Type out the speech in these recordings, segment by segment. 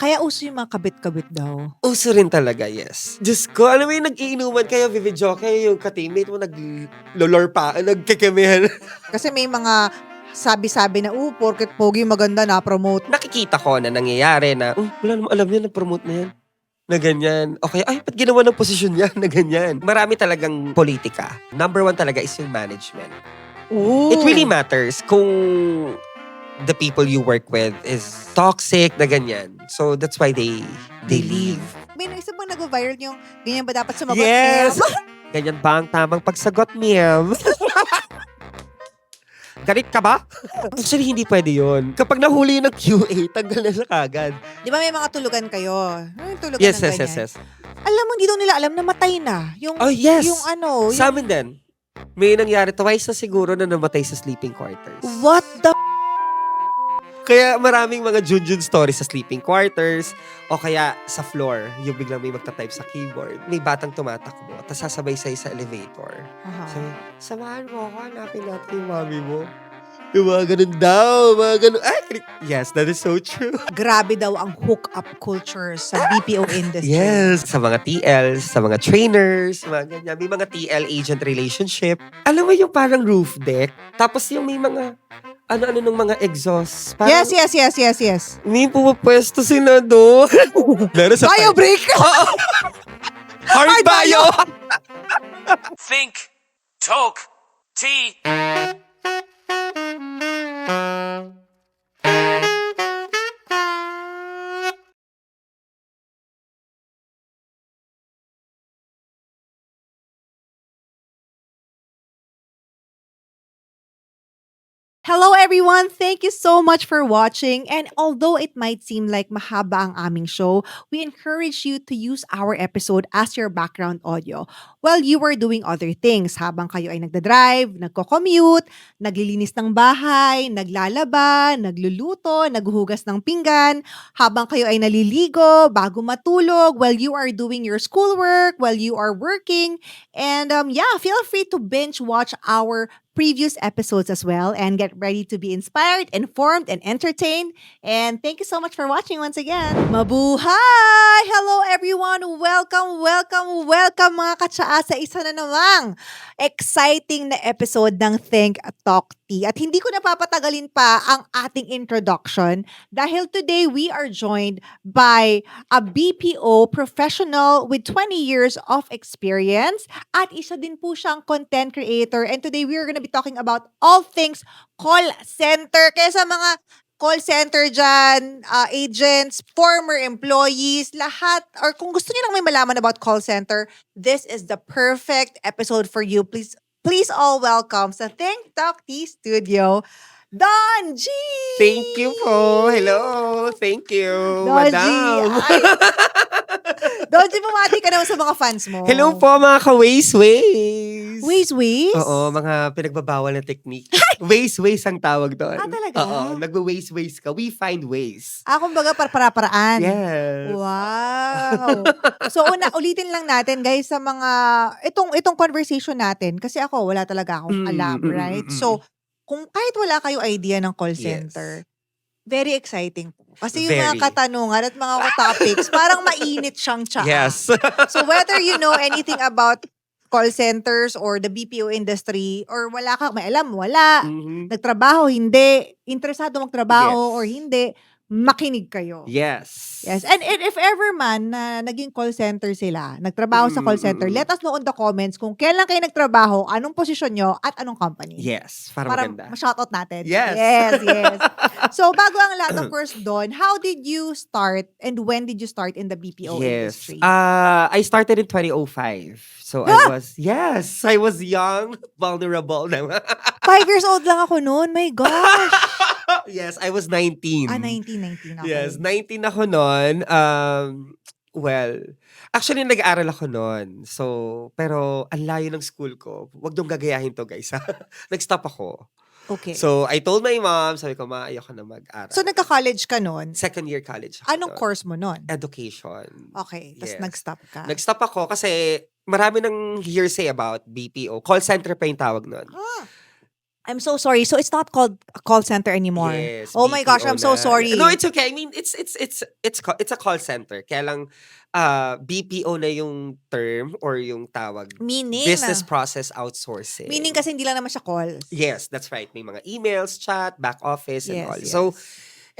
Kaya uso yung mga kabit-kabit daw. Uso rin talaga, yes. Diyos ko, alam mo yung nag-iinuman kayo, video kayo, yung ka-teammate mo nag-lolor pa, nagkikimihan. Kasi may mga sabi-sabi na, porket pogi maganda na-promote. Nakikita ko na nangyayari na, wala naman alam yan, nag-promote na yan. Na ganyan. Okay, ay, ba't ginawa ng posisyon yan? Na ganyan. Marami talagang politika. Number one talaga is yung management. Ooh. It really matters kung the people you work with is toxic na ganyan. So that's why they leave. May isa bang nag-viral yung ganyan ba dapat sumagot? Yes! Ma'am? Ganyan ba ang tamang pagsagot, ma'am? Galit ka ba? Actually, hindi pwede yun. Kapag nahuli ng QA, tanggal na siya kagad. Di ba may mga tulugan kayo? Yung tulugan Yes, ng yes, ganyan. yes, yes. Alam mo, hindi daw nila alam na matay na. Yung, Oh, yes. Yung ano. Sa amin din. May nangyari twice na siguro na namatay sa sleeping quarters. What the Kaya maraming mga Junjun stories sa sleeping quarters o kaya sa floor, yung biglang may magta-type sa keyboard. May batang tumatakbo, tapos sasabay sa'yo sa elevator. Sabi, samahan mo ako, hanapin natin yung mami mo. Yung mga ganun daw, mga ganun. Ay, yes, that is so true. Grabe daw ang hook-up culture sa BPO industry. Yes, sa mga TLs, sa mga trainers, mga ganyan. May mga TL-agent relationship. Alam mo yung parang roof deck, tapos yung may mga ano-ano ng mga exhaust. Parang, Yes. May pumapwesto sila doon. Meron sa Bio break! Hard bio! Think, talk, tea. Hello everyone! Thank you so much for watching. And although it might seem like mahaba ang aming show, we encourage you to use our episode as your background audio while you are doing other things. Habang kayo ay nagdadrive, nagko-commute, naglilinis ng bahay, naglalaba, nagluluto, naghuhugas ng pinggan, habang kayo ay naliligo, bago matulog, while you are doing your schoolwork, while you are working. And feel free to binge watch our previous episodes as well and get ready to be inspired, informed, and entertained. And thank you so much for watching once again. Mabuhay! Hello everyone! Welcome mga katsaa sa isa na namang exciting na episode ng Think Talk Tea. At hindi ko napapatagalin pa ang ating introduction dahil today we are joined by a BPO professional with 20 years of experience at isa din po siyang content creator. And today we are gonna be talking about all things call center. Kaya sa mga call center dyan, agents, former employees, lahat, or kung gusto niyo lang may malaman about call center, this is the perfect episode for you. Please all welcome sa Think Talk Tea Studio, Don G! Thank you po. Hello. Thank you, Don G! madam. Don G, bumati ka naman sa mga fans mo. Hello po mga ka-ways. Ways? Oo, mga pinagbabawal na technique. Ways ang tawag doon. Talaga? Oo, nagwe-ways ka. We find ways. Kumbaga para-paraan. Yes. Wow. So ulitin lang natin guys sa mga itong conversation natin kasi ako wala talaga akong alam, right? So kung kahit wala kayo idea ng call center, very exciting po. Kasi yung mga Very. katanungan at mga topics, parang mainit siyang tsaa. Yes. So whether you know anything about call centers or the BPO industry or wala ka, may alam, wala. Mhm. Nagtrabaho, hindi. Interesado magtrabaho Yes. or hindi, makinig kayo. Yes. Yes. And if ever man na naging call center sila, nagtrabaho sa call center, let us know in the comments kung kailan kayo nagtrabaho, anong posisyon nyo, at anong company. Yes. Para Para maganda. ma-shoutout natin. Yes. Yes. So, bago ang lahat, of course, Don, how did you start and when did you start in the BPO Yes. industry? I started in 2005. So I was young, vulnerable naman. 5 years old lang ako noon. My gosh. Yes, I was 19. 19. Okay. Yes, 19 ako noon. Well, actually nag-aaral ako noon. So, pero ang layo ng school ko. Huwag niyong gagayahin to, guys. Nag-stop ako. Okay. So, I told my mom, sabi ko, ma, ayoko na mag-aral. So, nagka-college ka noon? Second year college ako Anong nun. course mo noon? Education. Okay. Tapos Yes. nag-stop ka. Nag-stop ako kasi marami ng hearsay about BPO. Call center pa yung tawag nun. I'm so sorry. So it's not called a call center anymore. Yes, Oh my gosh, BPO I'm so na. No, sorry. it's okay. I mean, it's a call center. Kaya lang BPO na yung term or yung tawag. Business process outsourcing. Meaning kasi hindi lang naman siya calls. Yes, that's right. May mga emails, chat, back office, and all. Yes, So, yes.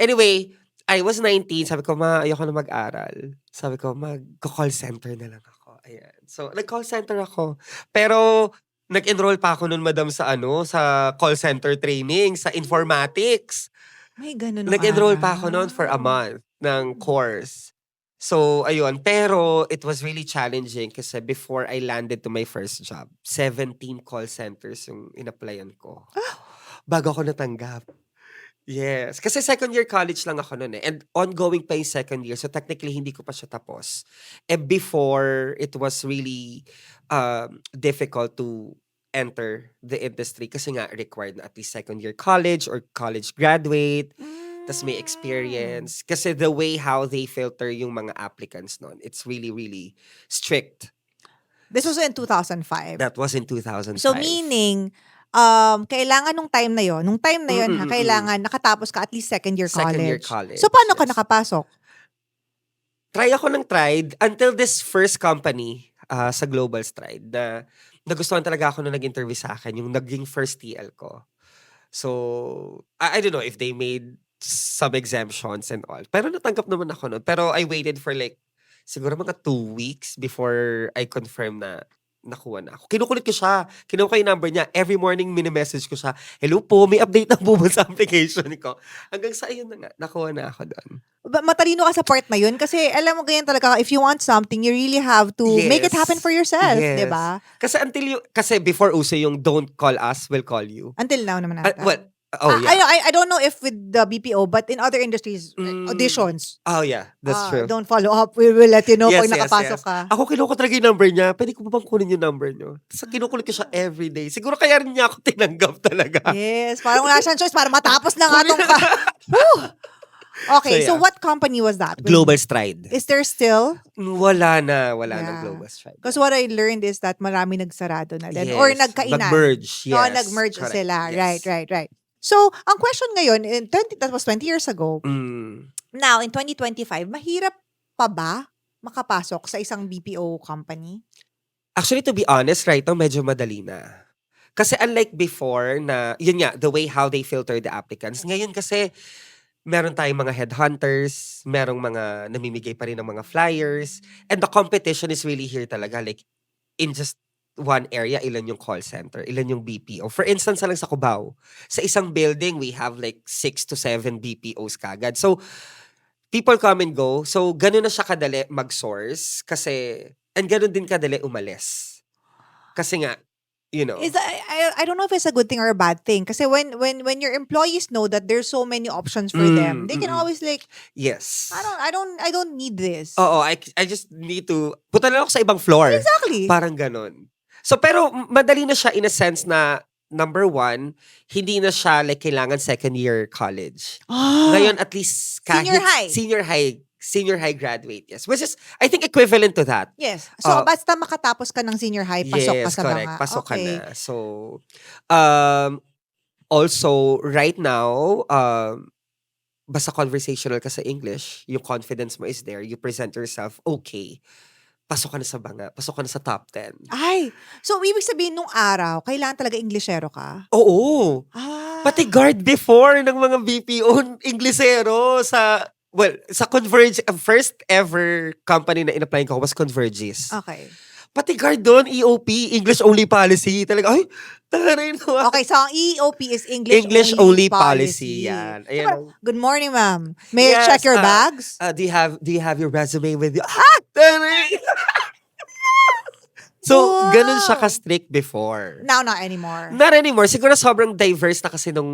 anyway, I was 19. Sabi ko, ayoko na mag-aral. Sabi ko, mag-call center na lang ako. Ayan. So, nag-call center ako. Pero, nag-enroll pa ako nun, madam, sa sa call center training, sa informatics. May ganun nung Nag-enroll pa ako nun for a araw. month ng course. So, ayun. Pero, it was really challenging kasi before I landed to my first job, 17 call centers yung in-applyan ko. Bago ako natanggap. Yes. Kasi second year college lang ako noon eh. And ongoing pa yung second year. So technically, hindi ko pa siya tapos. And before, it was really difficult to enter the industry kasi nga required na at least second year college or college graduate. Tas may Mm. experience. Kasi the way how they filter yung mga applicants noon, it's really, really strict. This was in 2005. That was in 2005. So meaning, kailangan nung time na yon, kailangan nakatapos ka at least second year college. Second year college, So paano ka yes. nakapasok? Try ako ng tried until this first company sa Global Stride na nagustuhan talaga ako na nag-interview sa akin, yung naging first TL ko. So, I don't know if they made some exemptions and all. Pero natanggap naman ako nun. Pero I waited for siguro mga 2 weeks before I confirm na nakuha na ako. Kinukulit ko siya. Kinuha ko yung number niya. Every morning, mini-message ko siya. Hello po, may update na po ba sa application ko? Hanggang sa ayun na nga, nakuha na ako doon. Matalino ka sa part na yun kasi alam mo ganyan talaga, if you want something, you really have to make it happen for yourself, Yes. di ba? Kasi before uso yung don't call us, we'll call you. Until now naman ata. I don't know if with the BPO, but in other industries, auditions. Oh yeah, that's true. Don't follow up. We will let you know Yes, pag yes, nakapasok yes. ka. Ako kinuha ko talaga yung number niya. Pwede ko ba bang kunin yung number niyo? Tapos kinukulit ko siya everyday. Siguro kaya rin niya ako tinanggap talaga. Yes, parang wala siyang choice para matapos na nga tong Okay, so So, yeah. what company was that? Global Stride. Is there still? Wala na Yeah. Global Stride. Because what I learned is that marami nagsarado na din. Yes. Or nagkainan. Nag-merge, yes. No, nag-merge Correct. sila. Yes. Right. So, ang question ngayon, that was 20 years ago. Now, in 2025, mahirap pa ba makapasok sa isang BPO company? Actually, to be honest, right now, medyo madali na. Kasi unlike before na, yun nga, the way how they filter the applicants. Ngayon kasi, meron tayong mga headhunters, merong mga namimigay pa rin ng mga flyers, and the competition is really here talaga. Like, in just one area, ilan yung call center, ilan yung BPO. For instance, lang sa Cubao, sa isang building, we have like 6 to 7 BPOs kagad. So, people come and go. So, ganun na siya kadali mag-source kasi, and ganun din kadali umalis. Kasi nga, you know. I don't know if it's a good thing or a bad thing. Kasi when your employees know that there's so many options for them, they can always like, yes. I don't need this. Oo, I just need to, punta na ako sa ibang floor. Exactly. Parang ganun. So, pero madali na siya in a sense na, number one, hindi na siya like kailangan second year college. Ngayon, at least kahit senior high graduate, yes. Which is, I think, equivalent to that. Yes. So, basta makatapos ka ng senior high, pasok ka sa correct. mga. Pasok ka Okay. na. So, also, right now, basta conversational ka sa English, yung confidence mo is there, you present yourself, okay. Pasok ka na sa banga, pasok ka na sa top 10. Ay, so ibig sabihin nung araw, kailangan talaga Englishero ka? Oo. Pati guard before ng mga BPO Inglesero sa Converge, first ever company na in-apply ko was Convergys. Okay. Pati guard doon, EOP, English only policy. Talaga, ay, taray no. Okay, so ang EOP is English only policy. Yan. Ayan. Good morning, ma'am. May I Yes, check your bags? Do you have your resume with you? Taray! So, Wow. ganun siya ka-strict before. Now, not anymore. Not anymore. Siguro sobrang diverse na kasi nung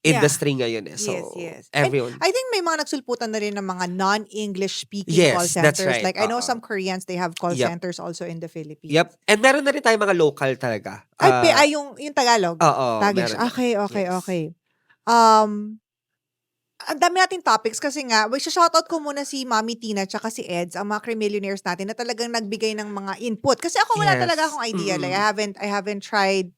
industry ngayon eh. So, yes. everyone. And I think may mga nagsulputan na rin ng mga non-English speaking Yes, call that's centers. right. Like, I know Oo. some Koreans, they have call Yep. centers also in the Philippines. Yep. And meron na rin tayong mga local talaga. Yung Tagalog. Oo. Tagish. meron na. Okay. Yes. Ang dami nating topics kasi nga, shoutout ko muna si Mami Tina tsaka si Eds, ang mga Cremillionaires natin na talagang nagbigay ng mga input. Kasi ako wala Yes. talaga akong idea. Like, I haven't tried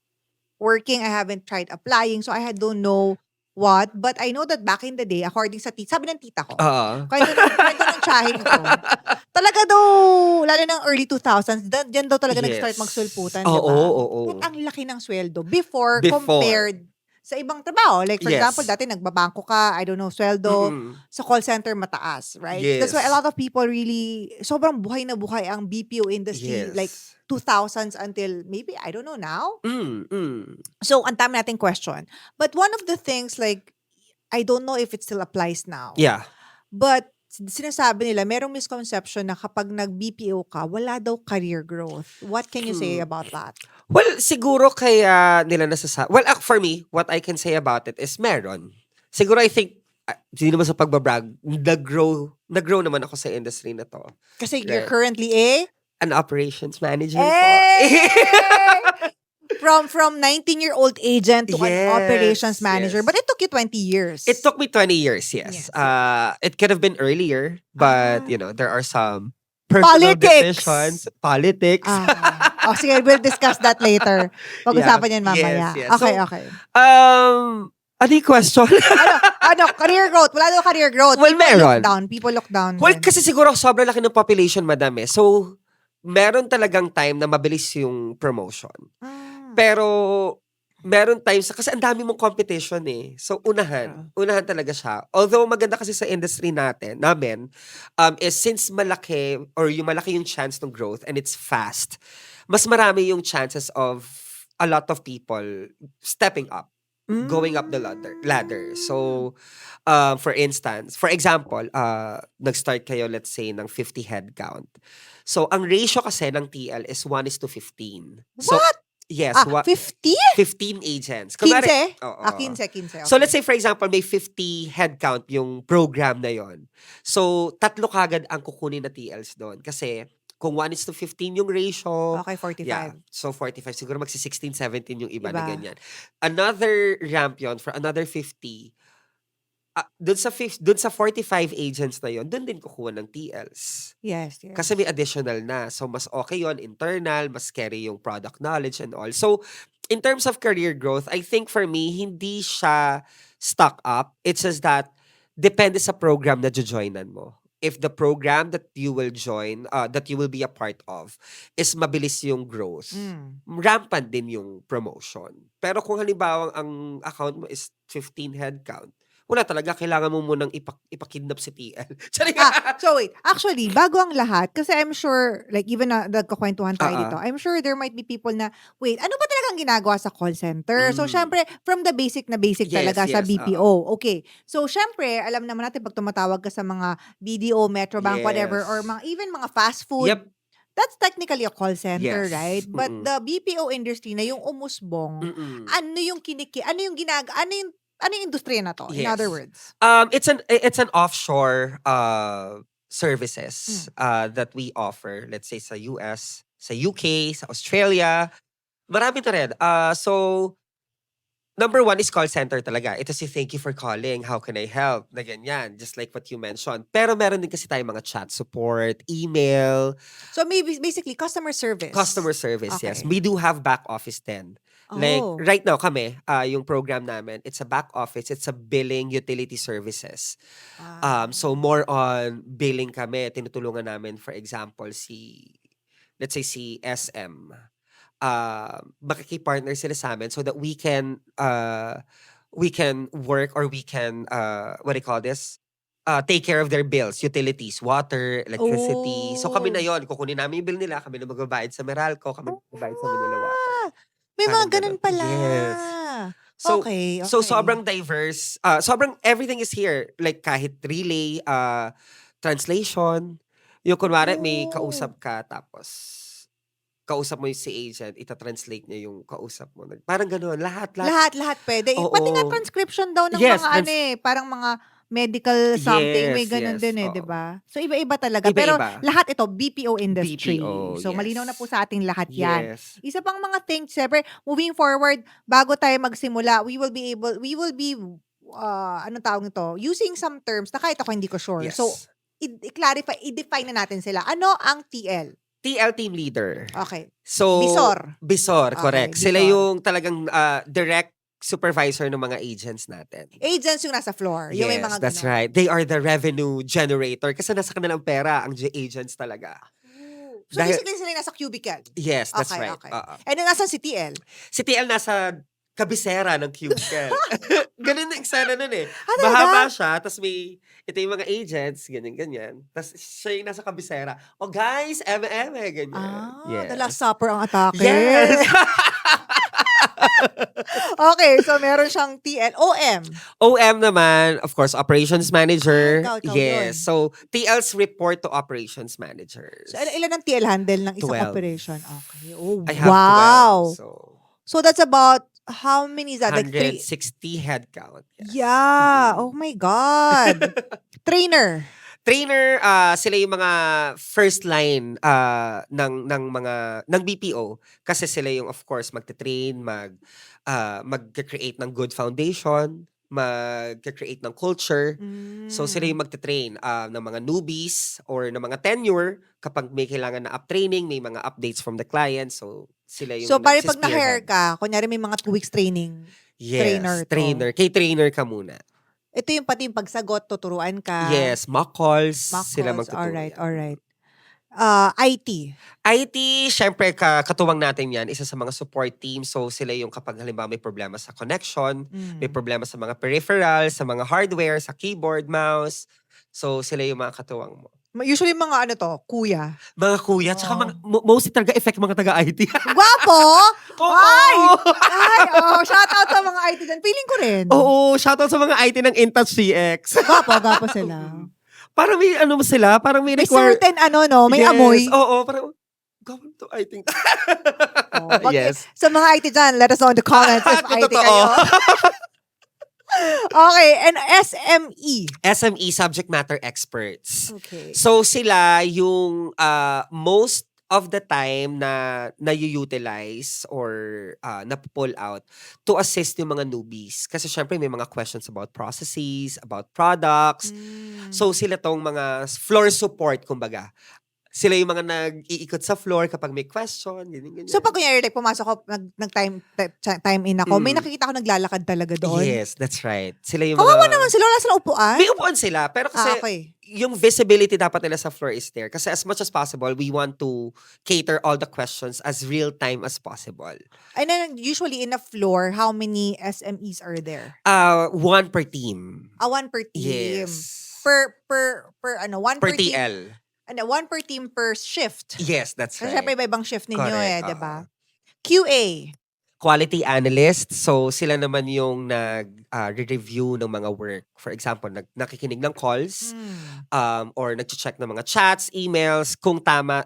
working. I haven't tried applying. So I don't know what. But I know that back in the day, according sa sabi ng tita ko, Oo. kwento ng tiyahin ko, talaga daw, lalo ng early 2000s, dyan daw talaga nag-start Yes. magsulputan, Oo, di ba? oo. At ang laki ng sweldo before Before. compared sa ibang trabaho. Like, for Yes. example, dati nagbabangko ka, I don't know, sweldo Mm-mm. sa call center mataas, right? That's why a Yes. lot of people really, sobrang buhay na buhay ang BPO industry, like, Yes. 2000s until maybe, I don't know now. Mm. So, ang dami nating question. But one of the things, like, I don't know if it still applies now. Yeah. But sinasabi nila, merong misconception na kapag nag-BPO ka, wala daw career growth. What can you say about that? Well, siguro kaya nila well, for me, what I can say about it is meron. Siguro I think, hindi naman sa pagbabrag, nag-grow naman ako sa industry na to. Kasi you're Right. currently An operations manager po. Hey! From 19-year-old agent to an operations Yes, manager. yes. But it took you 20 years. It took me 20 years, Yes, yes. It could have been earlier, but there are some Politics! personal decisions, politics. Sige, we'll discuss that later. Pag-usapan yan mamaya. Yes. Okay, So, okay. ano yung question? Career growth. Wala daw career growth. Well, meron. People look down. Well, din. kasi siguro sobrang laki ng population, madam eh. So, meron talagang time na mabilis yung promotion. Pero, meron times, kasi ang dami mong competition eh. So, unahan talaga siya. Although, maganda kasi sa industry namin, is since malaki, or yung malaki yung chance ng growth, and it's fast, mas marami yung chances of a lot of people stepping up, going up the ladder. So, for example, nag-start kayo, let's say, ng 50 head count. So, ang ratio kasi ng TL is 1:15. So, What? yes. 50? 15 agents. 15? Oo. 15. So, let's say, for example, may 50 head count yung program na yon. So, 3 kagad ang kukunin na TLs doon. Kasi, kung 1:15 yung ratio, Okay, 45. yeah. So, 45. Siguro magsi-16, 17 yung iba na Iba. ganyan. Another ramp yun for another 50. Dun sa 45 agents na yon, dun din kukuha ng TLs. Yes. Kasi may additional na. So, mas okay yon internal, mas carry yung product knowledge and all. So, in terms of career growth, I think for me, hindi siya stuck up. It's just that, depende sa program na jojoinan mo. If the program that you will join, that you will be a part of, is mabilis yung growth, rampant din yung promotion. Pero kung halimbawa ang account mo is 15 head count, wala talaga, kailangan mo munang ipakidnap si TL. So wait, actually, bago ang lahat, kasi I'm sure, like even na nagkakwentuhan tayo dito, I'm sure there might be people na, wait, ano ba talagang ginagawa sa call center? So syempre, from the basic na basic Yes, talaga sa yes, BPO. Okay. So syempre, alam naman natin pag tumatawag ka sa mga BDO, Metrobank, whatever, Yes. or even mga fast food, Yep. that's technically a call center, Yes. right? But the BPO industry na yung umusbong, ano yung ano yung industriya na to? In Yes. other words. It's an offshore services that we offer. Let's say sa US, sa UK, sa Australia. Marami na rin. So, number one is call center talaga. Ito si thank you for calling. How can I help? Na ganyan. Just like what you mentioned. Pero meron din kasi tayong mga chat support, email. So maybe basically customer service. Customer service, yes. Okay. We do have back office then. Like, right now kami, yung program namin, it's a back office, it's a billing utility services. So, more on billing kami. Tinutulungan namin, for example, let's say si SM. Makikipartner sila sa amin so that we can work or we can, what do you call this? Take care of their bills, utilities, water, electricity. So kami na yon, kukunin namin yung bill nila, kami na magbabayad sa Meralco, kami na magbabayad sa Manila Water. May mga Parang ganun pala. Yes. So, Okay. so sobrang diverse. Sobrang everything is here. Like kahit relay, translation. Yung kunwari may kausap ka tapos kausap mo yung si agent, ita-translate niya yung kausap mo. Parang gano'n. Lahat. Lahat pwede. Oo. Pati nga transcription daw ng Yes, mga parang mga medical something. May ganun Yes, din oo. di ba? So iba-iba talaga. Iba-iba. Pero lahat ito, BPO industry. BPO, So yes. malinaw na po sa ating lahat yan. Yes. Isa pang mga things, siyempre, moving forward, bago tayo magsimula, we will be, anong tawag nito? Using some terms na kahit ako hindi ko sure. Yes. So, i-clarify, i-define na natin sila. Ano ang TL? TL team leader. Okay. So, Bisor. Bisor, Okay, correct. Sila Bisor. yung talagang direct supervisor ng mga agents natin. Agents yung nasa floor. Yung may Yes, mga that's ganon. right. They are the revenue generator kasi nasa kanilang pera ang agents talaga. So Dahil- basically sila yung nasa cubicle. Yes, that's Okay, right. okay. Oo. And then nasan si TL? Si TL nasa kabisera ng cubicle. Ganun na eksena nun eh. Talaga? Mahaba siya, tapos ito yung mga agents, ganyan-ganyan. Tapos siya yung nasa kabisera. Oh guys, ganyan. Yes. The Last Supper ang atake. Yes! Okay, so meron siyang TL. OM. OM naman, of course, operations manager. Ikaw Yes. yun. So, TLs report to operations managers. So ilan ang TL handle ng isang 12. operation? Okay. Oh, I have wow. 12. So, So that's about, how many is that? Like 160 headcount. Yes. Yeah. Oh my God. Trainer. Trainer, sila yung mga first line ng BPO kasi sila yung of course magte-train, mag-create ng good foundation, mag-create ng culture. So sila yung magte-train ng mga newbies or ng mga tenure kapag may kailangan na up-training, may mga updates from the client. So sila yung So pare pag na-hire nagsispearhead. ka, kunyari may mga 2 weeks training. Yes, trainer to. trainer. Kay trainer ka muna. Ito yung pati yung pagsagot, tuturuan ka. Yes, mock calls. Mock Sila calls. magtuturo. Alright. IT. IT, syempre, katuwang natin yan, isa sa mga support team. So, sila yung kapag halimbawa may problema sa connection, may problema sa mga peripherals, sa mga hardware, sa keyboard, mouse. So, sila yung mga katuwang mo. Usually mga ano to, kuya. Mga kuya, tsaka mostly talaga effect mga taga-IT. Gwapo! Oo! Ay! Shout out sa mga IT dyan. Feeling ko rin. Oo, shoutout sa mga IT ng InTouch CX. Gwapo sila. Parang may ano sila, parang may May require... certain no, may Yes, amoy. Oo, parang... Gawin to IT. Yes. Sa mga IT dyan, let us know in the comments if IT Totoo. kayo. Okay, and SME. SME, subject matter experts. Okay. So sila yung most of the time na utilize or na-pull out to assist yung mga newbies. Kasi syempre may mga questions about processes, about products. So sila tong mga floor support kumbaga. Sila yung mga nag-iikot sa floor kapag may question, ganyan. So pag kunyari, like, pumasok ako, nag-time in ako, may nakikita ako naglalakad talaga doon. Yes, that's right. Sila yung Kawawa mga... naman sila, wala silang upuan. May upuan sila, pero kasi Okay. yung visibility dapat nila sa floor is there. Kasi as much as possible, we want to cater all the questions as real time as possible. And then usually in a floor, how many SMEs are there? One per team. One per team. Yes. One Per per team. TL. One per team per shift. Yes, that's Kasi right. syempre iba-ibang shift ninyo Correct, di ba? QA. Quality analyst. So, sila naman yung nag-review ng mga work. For example, nakikinig ng calls or nag-check ng mga chats, emails, kung tama,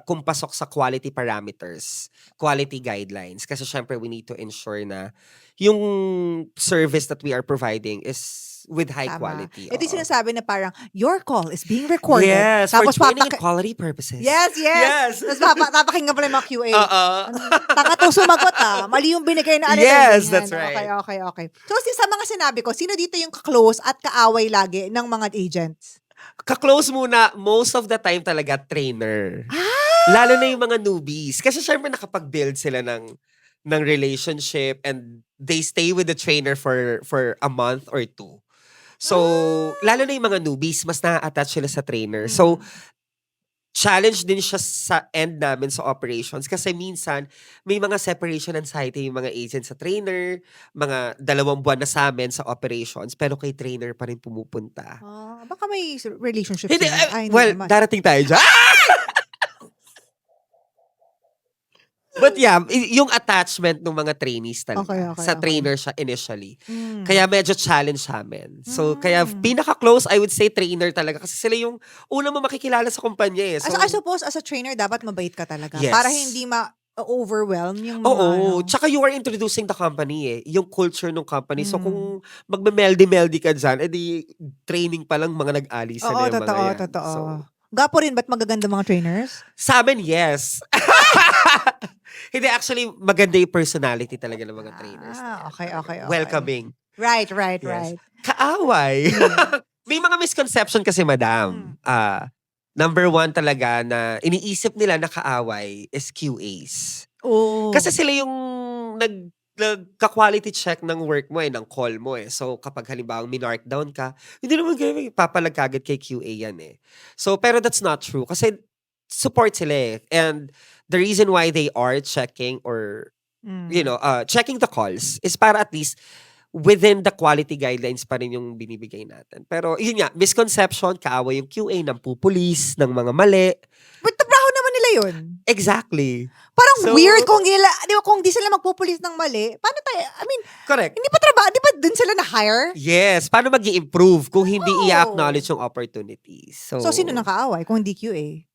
kung pasok sa quality parameters, quality guidelines. Kasi syempre, we need to ensure na yung service that we are providing is with high Tama. quality. Ito yung Oo. sinasabi na parang, your call is being recorded. Yes, Tapos for training and quality purposes. Yes. Yes. Tapos papakinggan pala yung mga QA. Oo. Tanga to sumagot Mali yung binigay na ano. Yes, ganyan. that's right. Okay. So sa mga sinabi ko, sino dito yung ka-close at kaaway lagi ng mga agents? Ka-close muna, most of the time talaga trainer. Lalo na yung mga newbies. Kasi syempre nakapag-build sila ng relationship and they stay with the trainer for a month or two. So, lalo na yung mga newbies, mas na-attach sila sa trainer. So, challenge din siya sa end namin sa operations kasi minsan may mga separation anxiety yung mga agents sa trainer, mga 2 buwan na sa amin sa operations, pero kay trainer pa rin pumupunta. Baka may relationship Hindi, sila. Ay, well, naman. darating tayo dyan. But yeah, yung attachment ng mga trainees talaga Okay. sa trainer siya initially. Mm. Kaya medyo challenge sa amin. So, kaya pinaka-close, I would say trainer talaga. Kasi sila yung una mo makikilala sa kumpanya eh. So, I suppose as a trainer, dapat mabait ka talaga. Yes. Para hindi ma-overwhelm yung mga oo. Tsaka you are introducing the company eh. Yung culture ng company. So, kung magme-meldy-meldy ka dyan, edi training pa lang mga nag-alisa na yung mga yan. totoo. So, Gapo rin, ba't magaganda mga trainers? sa amin, yes. Hindi, actually, maganda yung personality talaga ng mga trainers. Okay. Welcoming. Right. Yes. Kaaway. May mga misconception kasi, madam. Number one talaga na iniisip nila na kaaway is QAs. Oh. Kasi sila yung nagka-quality check ng work mo ng call mo So, kapag halimbawa minarkdown ka, hindi naman ganun papalag kagad kay QA yan So, pero that's not true. Kasi support sila And the reason why they are checking or, checking the calls is para at least within the quality guidelines pa rin yung binibigay natin. Pero yun nga, misconception, kaaway yung QA ng pupulis, ng mga mali. But trabaho naman nila yun. Exactly. Parang weird kung kung di sila magpupulis ng mali. Paano tayo? I mean, Correct. hindi pa trabaho, di ba dun sila na-hire? Yes. Paano mag-i-improve kung hindi Oo. i-acknowledge yung opportunities? So sino nang kaaway kung hindi QA?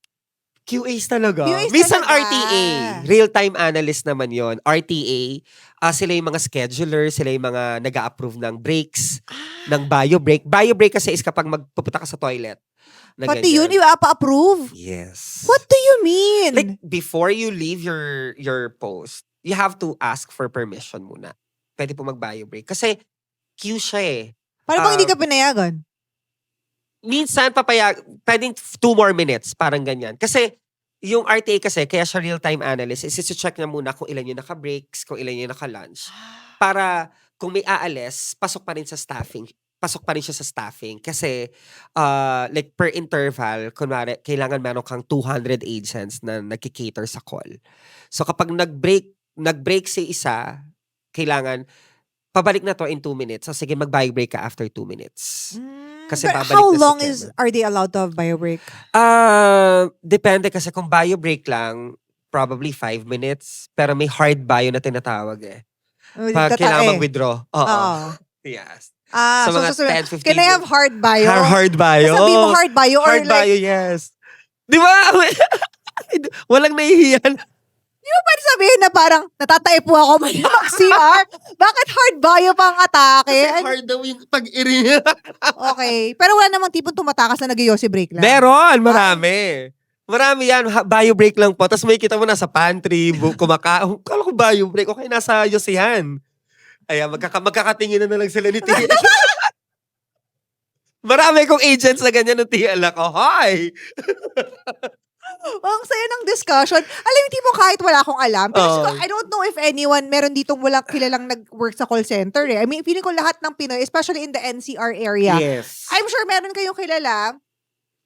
QAs talaga. QAs Minsan talaga. RTA. Real-time analyst naman yon RTA. Sila yung mga scheduler. Sila yung mga nag-a-approve ng breaks. Ng bio break. Bio break kasi is kapag magpupunta ka sa toilet. Na Pati yun, ganyan. iapa-approve? Yes. What do you mean? Like, before you leave your post, you have to ask for permission muna. Pwede po mag-bio break. Kasi, queue siya Paano bang hindi ka pinayagan? Minsan, pwedeng 2 more minutes. Parang ganyan. Kasi, yung RTA kasi, kaya siya real-time analyst, is check niya muna kung ilan yung naka-breaks, kung ilan yung naka-lunch. Para, kung may aalis, pasok pa rin sa staffing. Pasok pa rin siya sa staffing. Kasi, like per interval, kunwari, kailangan meron kang 200 agents na nagkikater sa call. So, kapag nag-break si isa, kailangan, pabalik na to in 2 minutes. So, sige, mag-bio break ka after 2 minutes. Kasi But babalik how na si long Kevin. are they allowed to have bio break? Depende kasi kung bio break lang, probably 5 minutes. Pero may hard bio na tinatawag Pag kailangan mag-withdraw. Oo. Yes. So mga 10, 15 can I have hard bio? Hard bio. Sabi mo hard bio or Hard bio, like, yes. Di ba? Walang nahihiyan. di ba pwede sabihin na parang natatay po ako may CR? Bakit hard bio pang atake? Hard daw yung pag-iri. Okay. Pero wala namang tipong tumatakas na nag-yosi break lang. Meron, marami. Marami yan. Bio break lang po. Tapos may kita mo nasa pantry, kumakain. Kala ko bio break. Okay, nasa yosihan. Ayan, magkakatingin na lang sila ni Tia. Marami kong agents na ganyan ng Tia ko. Hi! Ang saya ng discussion. Alam mo, tipo kahit wala akong alam. Pero siguro, I don't know if anyone, meron ditong walang kilalang nag-work sa call center I mean, feeling ko lahat ng Pinoy, especially in the NCR area. Yes. I'm sure meron kayong kilala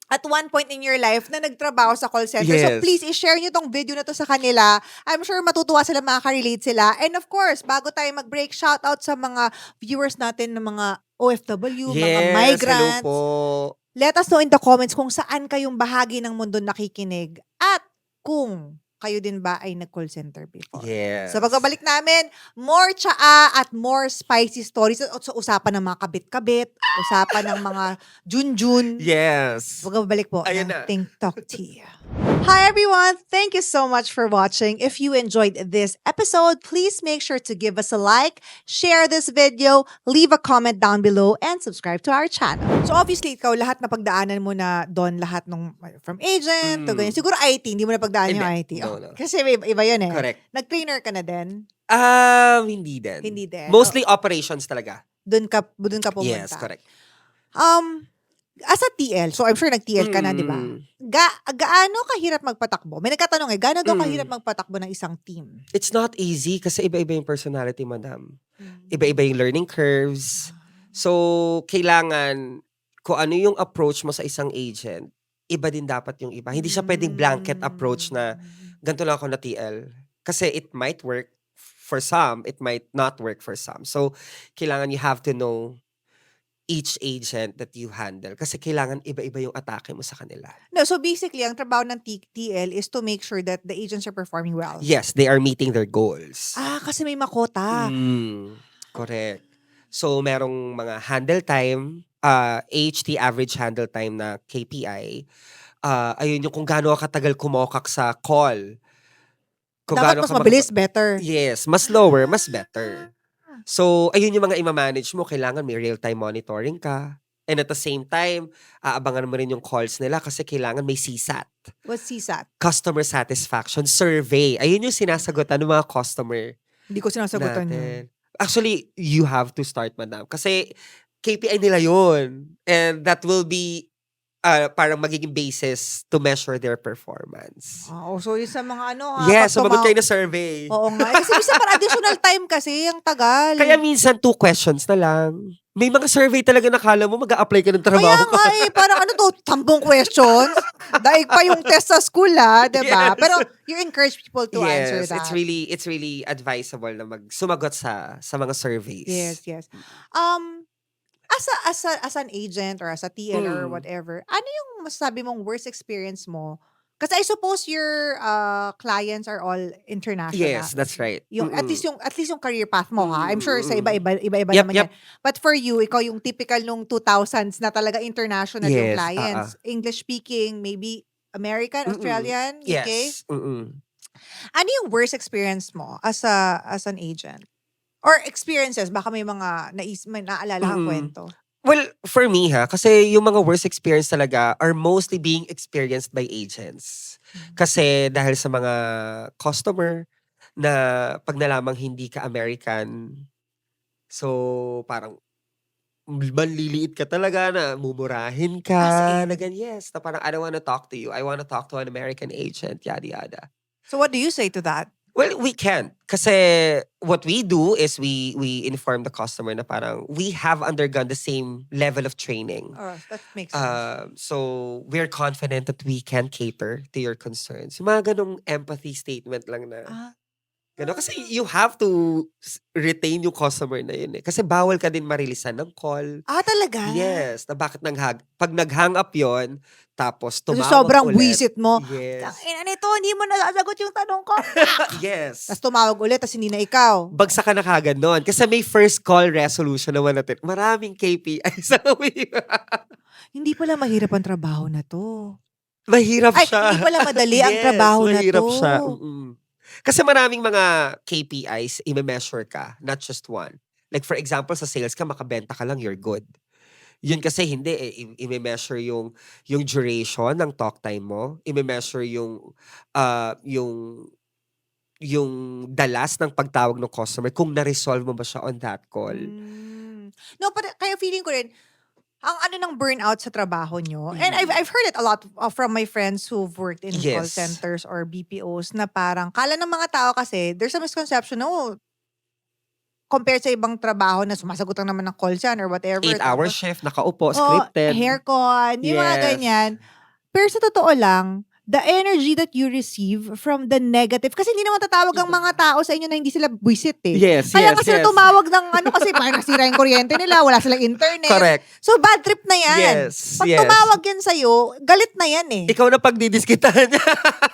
at one point in your life na nagtrabaho sa call center. Yes. So please, i-share nyo tong video na to sa kanila. I'm sure matutuwa sila, makaka-relate sila. And of course, bago tayo mag-break, shout out sa mga viewers natin ng mga OFW, mga migrants. Hello po. Let us know in the comments kung saan kayong bahagi ng mundo nakikinig at kung kayo din ba ay nag-call center before. Yes. So pagbabalik namin, more tsaa at more spicy stories. So usapan ng mga kabit-kabit, usapan ng mga junjun. Yes. Pagbabalik po Ayan ng na. Think Talk Tea. Hi everyone! Thank you so much for watching. If you enjoyed this episode, please make sure to give us a like, share this video, leave a comment down below, and subscribe to our channel. So obviously, ikaw lahat na pagdaanan mo na doon lahat nung from agent to ganyan. Siguro IT, hindi mo na pagdaanan yung IT. No, no. Kasi iba yun Correct. Nag-trainer ka na din? Hindi din. Hindi din. Mostly operations talaga. Doon ka pumunta? Yes, correct. As a TL, so I'm sure nag-TL ka na, di ba? Gaano kahirap magpatakbo? May nagkatanong gaano daw kahirap magpatakbo ng isang team? It's not easy kasi iba-iba yung personality, madam. Iba-iba yung learning curves. So, kailangan kung ano yung approach mo sa isang agent, iba din dapat yung iba. Hindi siya pwedeng blanket approach na ganito lang ako na TL. Kasi it might work for some, it might not work for some. So, kailangan you have to know each agent that you handle. Kasi kailangan iba-iba yung atake mo sa kanila. No, so basically, ang trabaho ng TL is to make sure that the agents are performing well. Yes, they are meeting their goals. Kasi may makota. Correct. So, merong mga handle time, AHT, average handle time na KPI. Ayun yung kung gaano katagal kumokak sa call. Kung Dapat gaano mas ka mabilis, better. Yes, mas lower, mas better. So, ayun yung mga ima-manage mo. Kailangan may real-time monitoring ka. And at the same time, aabangan mo rin yung calls nila kasi kailangan may CSAT. What's CSAT? Customer Satisfaction Survey. Ayun yung sinasagutan ng mga customer Hindi ko sinasagutan yun. natin. Actually, you have to start, madam. Kasi KPI nila yun. And that will be parang magiging basis to measure their performance. So yun sa mga ano ha, Yes, pag sumagot kayo na survey. Oo nga. Kasi minsan para additional time kasi, ang tagal. Kaya minsan 2 questions na lang. May mga survey talaga nakala mo mag-a-apply ka ng Kaya trabaho nga parang ano to, 10 questions. Daig pa yung test sa school diba? Yes. Pero you encourage people to answer Yes, that. it's really advisable na sumagot sa mga surveys. Yes. As an agent or as a TL or whatever, ano yung masasabi mong worst experience mo? Kasi I suppose your clients are all international. Yes, that's right. Yung at least yung career path mo ha. I'm sure sa iba Yep, naman yep. yan. But for you, ikaw yung typical nung 2000s na talaga international yung Yes, clients. English speaking, maybe American, Australian, UK. Yes. Ano yung worst experience mo as an agent? Or experiences, baka may mga may naalala kang kwento. Well, for me kasi yung mga worst experience talaga are mostly being experienced by agents. Kasi dahil sa mga customer na pag nalamang hindi ka American, so parang manliliit ka talaga na mumurahin As ka. in? Na yes, na parang I don't want to talk to you. I want to talk to an American agent, yada yada. So what do you say to that? Well, we can't. Kasi what we do is we inform the customer na parang we have undergone the same level of training. That makes sense. So we're confident that we can cater to your concerns. Yung mga ganong empathy statement lang na. Gano? Kasi you have to retain yung customer na yun eh. Kasi bawal ka din marilisan ng call. Talaga? Yes. Na bakit pag nag-hang up yon tapos Kasi tumawag sobrang ulit. buwisit mo. Yes. Tangina nito, hindi mo nasasagot yung tanong ko. Yes. Tapos tumawag ulit, tapos hindi na ikaw. Bagsak ka na kagad nun. Kasi may first call resolution naman natin. Maraming KPIs. Hindi pala mahirap ang trabaho na to. Mahirap siya. Hindi pala madali ang trabaho na to. Mahirap siya. Kasi maraming mga KPIs, i-measure ka. Not just one. Like for example, sa sales ka, makabenta ka lang, you're good. Yun kasi hindi i-measure yung duration ng talk time mo. I-measure yung dalas ng pagtawag ng customer kung na-resolve mo ba siya on that call. No, but kaya feeling ko rin, ang ng burnout sa trabaho nyo, and I've heard it a lot from my friends who've worked in call Yes. centers or BPOs na parang, kala ng mga tao kasi, there's a misconception, compared sa ibang trabaho na sumasagot lang naman ng call yan or whatever. 8-hour tapos, shift, nakaupo, scripted. haircon, yung mga Yes. ganyan. Pero sa totoo lang, the energy that you receive from the negative, kasi hindi naman tatawag ang mga tao sa inyo na hindi sila buwisit eh. Yes, Kaya yes, nga sila yes. tumawag ng kasi parang nasira yung kuryente nila, wala silang internet. Correct. So bad trip na yan. Yes, Pag yes. tumawag yan sa'yo, galit na yan eh. Ikaw na pagdidiskitahan niya.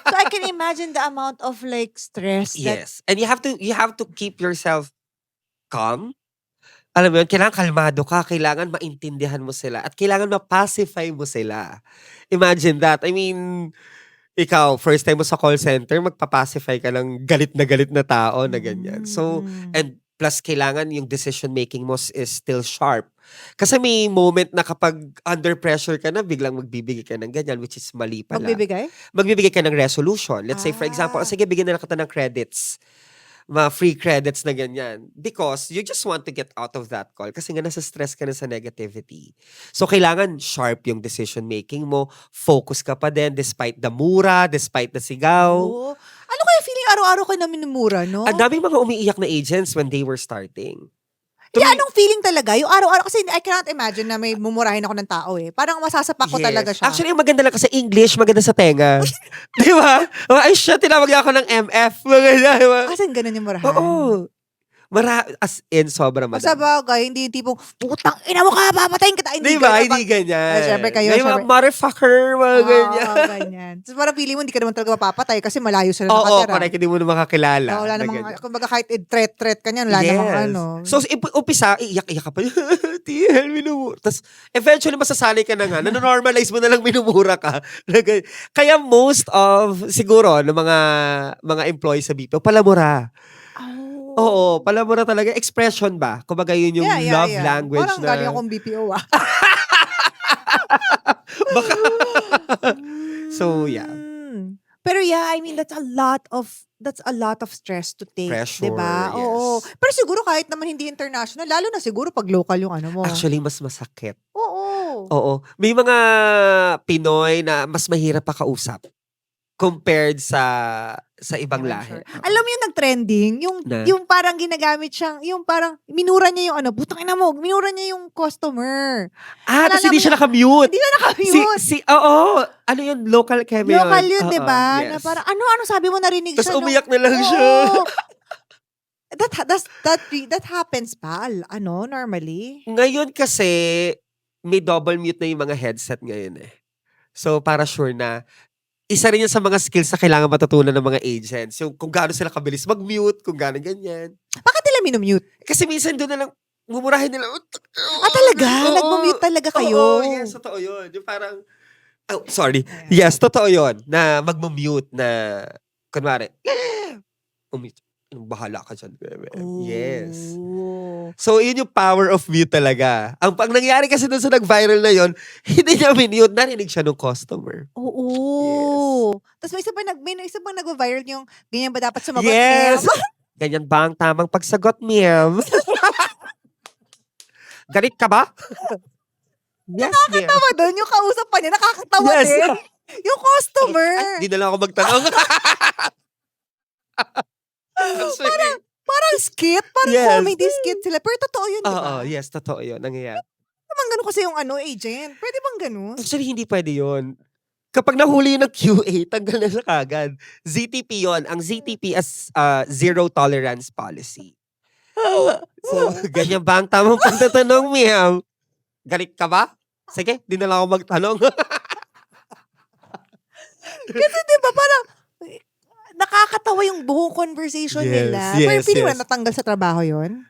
So I can imagine the amount of like stress that Yes. And you have to keep yourself calm. Alam mo yun, kailangan kalmado ka, kailangan maintindihan mo sila, at kailangan ma-pacify mo sila. Imagine that. I mean, ikaw, first time mo sa call center, magpapacify ka ng galit na tao na ganyan. So, and plus kailangan yung decision making mo is still sharp. Kasi may moment na kapag under pressure ka na, biglang magbibigay ka ng ganyan, which is mali pala. magbibigay? Magbibigay ka ng resolution. Let's say, for example, sige, bigyan na kita ng credits. Mga free credits na ganyan. Because you just want to get out of that call. Kasi nga nasa stress ka na sa negativity. So, kailangan sharp yung decision making mo. Focus ka pa din despite the mura, despite the sigaw. Oo. Ano kaya feeling araw-araw kayo na minumura, no? Ang daming mga umiiyak na agents when they were starting. Hindi, anong feeling talaga? Yung araw-araw, kasi I cannot imagine na may mumurahin ako ng tao eh. Parang masasapak ko Yes. talaga siya. Actually, ang maganda lang kasi English, maganda sa tenga. Di ba? Ay, shit, tinawag niya ako ng MF. Maganda, di ba? Kasi ganun yung murahan. Oo. As in, sobrang Sa madami. bagay, hindi yung tipong, putang ina mo ka, papatayin kita. Di ba? Hindi ganyan. Ay, syempre kayo, Di ba? syempre. Motherfucker, mga ganyan. Oo, ganyan. So parang feeling mo, hindi ka naman talaga mapapatay kasi malayo sila Oo, nakatira. correct. Hindi mo na makakilala. Oo, wala na namang, ganyan. kumbaga kahit threat ka niyan, wala namang ano. So, umpisa, iyak-iyak ka pa. TL, minumura. Tapos, eventually, masasanay ka na nga. Nanonormalize mo na lang minumura ka. Kaya most of, siguro, ng mga employees sa BPO, palamura. Oo, palamura talaga. Expression ba? Kumbaga yun yung love language Parang na. galing akong BPO Baka. So, yeah. Pero yeah, I mean, that's a lot of stress to take. Pressure, diba? yes. Oo. Pero siguro kahit naman hindi international, lalo na siguro pag local yung ano mo. Actually, mas masakit. Oo. Oo. May mga Pinoy na mas mahirap pa kausap compared sa ibang Yeah, I'm lahi. sure. Alam mo yung nag-trending, Na? yung parang ginagamit siyang, yung parang minura niya yung ano, putang ina mo, minura niya yung customer. Tapos Naalala hindi mo siya yun? nakamute. Hindi na nakamute. Oo. Ano yun? Local keme yun. Local yun, Oo, di ba? Na yes. parang, ano sabi mo, narinig Tapos siya. umiyak na lang siya. Oo. That happens pa, normally. Ngayon kasi, may double mute na yung mga headset ngayon eh. So, para sure na, isa rin yan sa mga skills na kailangan matutunan ng mga agents. Yung kung gaano sila kabilis mag-mute, kung gaano ganyan. Bakit nila minumute? Kasi minsan doon na lang, mumurahin nila. Talaga? Oo. Nagmumute talaga kayo? Oo, yes, totoo yun. Yung parang, sorry. Yes, totoo yun. Na magmumute na, kunwari, umute. Bahala ka dyan, bebe. Yes. So, yun yung power of mute talaga. Ang nangyari kasi dun sa nag-viral na yun, hindi niya minute, narinig siya ng customer. Oo. Yes. Tapos may isa pa nag-viral yung, ganyan ba dapat sumagot? Yes! ma'am? Ganyan ba ang tamang pagsagot, ma'am? Galit ka ba? Yes, ma'am. Nakakatawa doon, yung kausap pa niya, nakakatawa Yes. din. Yung customer. Di na lang ako magtanong. Parang skit, parang Yes. comedy skit sila. Pero totoo yun, di ba? Oo, yes, totoo yun. Nangyayari. Naman ganun kasi yung agent. Pwede bang ganun? Actually, hindi pwede yun. Kapag nahuli ng QA, tanggal na siya kagad. ZTP yon. Ang ZTP as zero tolerance policy. So, ganyan ba ang tamang pagtatanong, ma'am? Galit ka ba? Sige, di na lang ako magtanong. Kasi di ba parang, nakakatawa yung buong conversation nila. Pero yes, pili mo yes. na natanggal sa trabaho yun?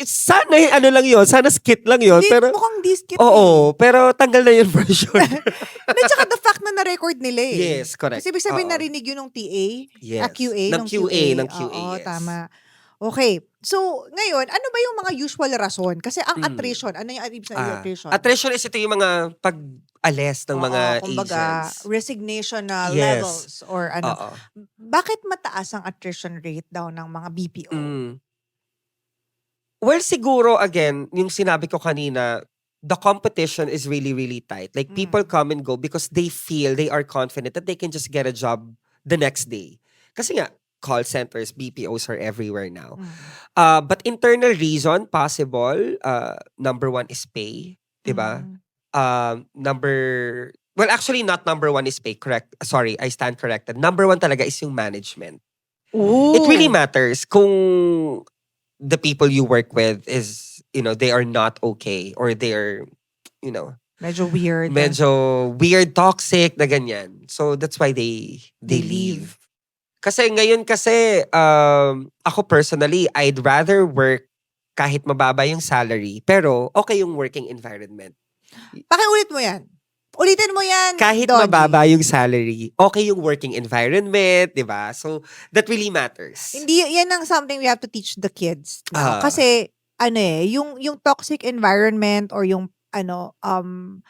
Sana ano lang yun, sana skit lang yun. Hindi, Pero, mukhang diskit oo, pero tanggal na yun for sure. Hindi, tsaka the fact na na-record nila eh. Yes, correct. Kasi ibig sabihin Oo. narinig yun ng TA, Yes. QA, Ng QA, ng QA, Oo, yes. tama. Okay. So, ngayon, ano ba yung mga usual rason? Kasi ang attrition, ano yung ibig sabihin ng attrition? Attrition is ito yung mga pag-alis ng mga kumbaga, agents. resignation Yes. levels or ano. Oo. Bakit mataas ang attrition rate daw ng mga BPO? Well, siguro, again, yung sinabi ko kanina, the competition is really, really tight. Like, people come and go because they feel, they are confident that they can just get a job the next day. Kasi nga, call centers, BPOs are everywhere now. But internal reason, possible, number one is pay. Diba? Well, actually, not number one is pay. Correct. Sorry, I stand corrected. Number one talaga is yung management. Ooh. It really matters kung the people you work with is, they are not okay or they're, Medyo weird. medyo weird, toxic, na ganyan. So, that's why they leave. Kasi ngayon ako personally, I'd rather work kahit mababa yung salary, pero okay yung working environment. Pakiulit mo yan. Ulitin mo yan, Kahit Donnie. mababa yung salary, okay yung working environment, di ba? So, that really matters. Hindi, yan ang something we have to teach the kids. Now. Kasi, yung toxic environment or yung, anong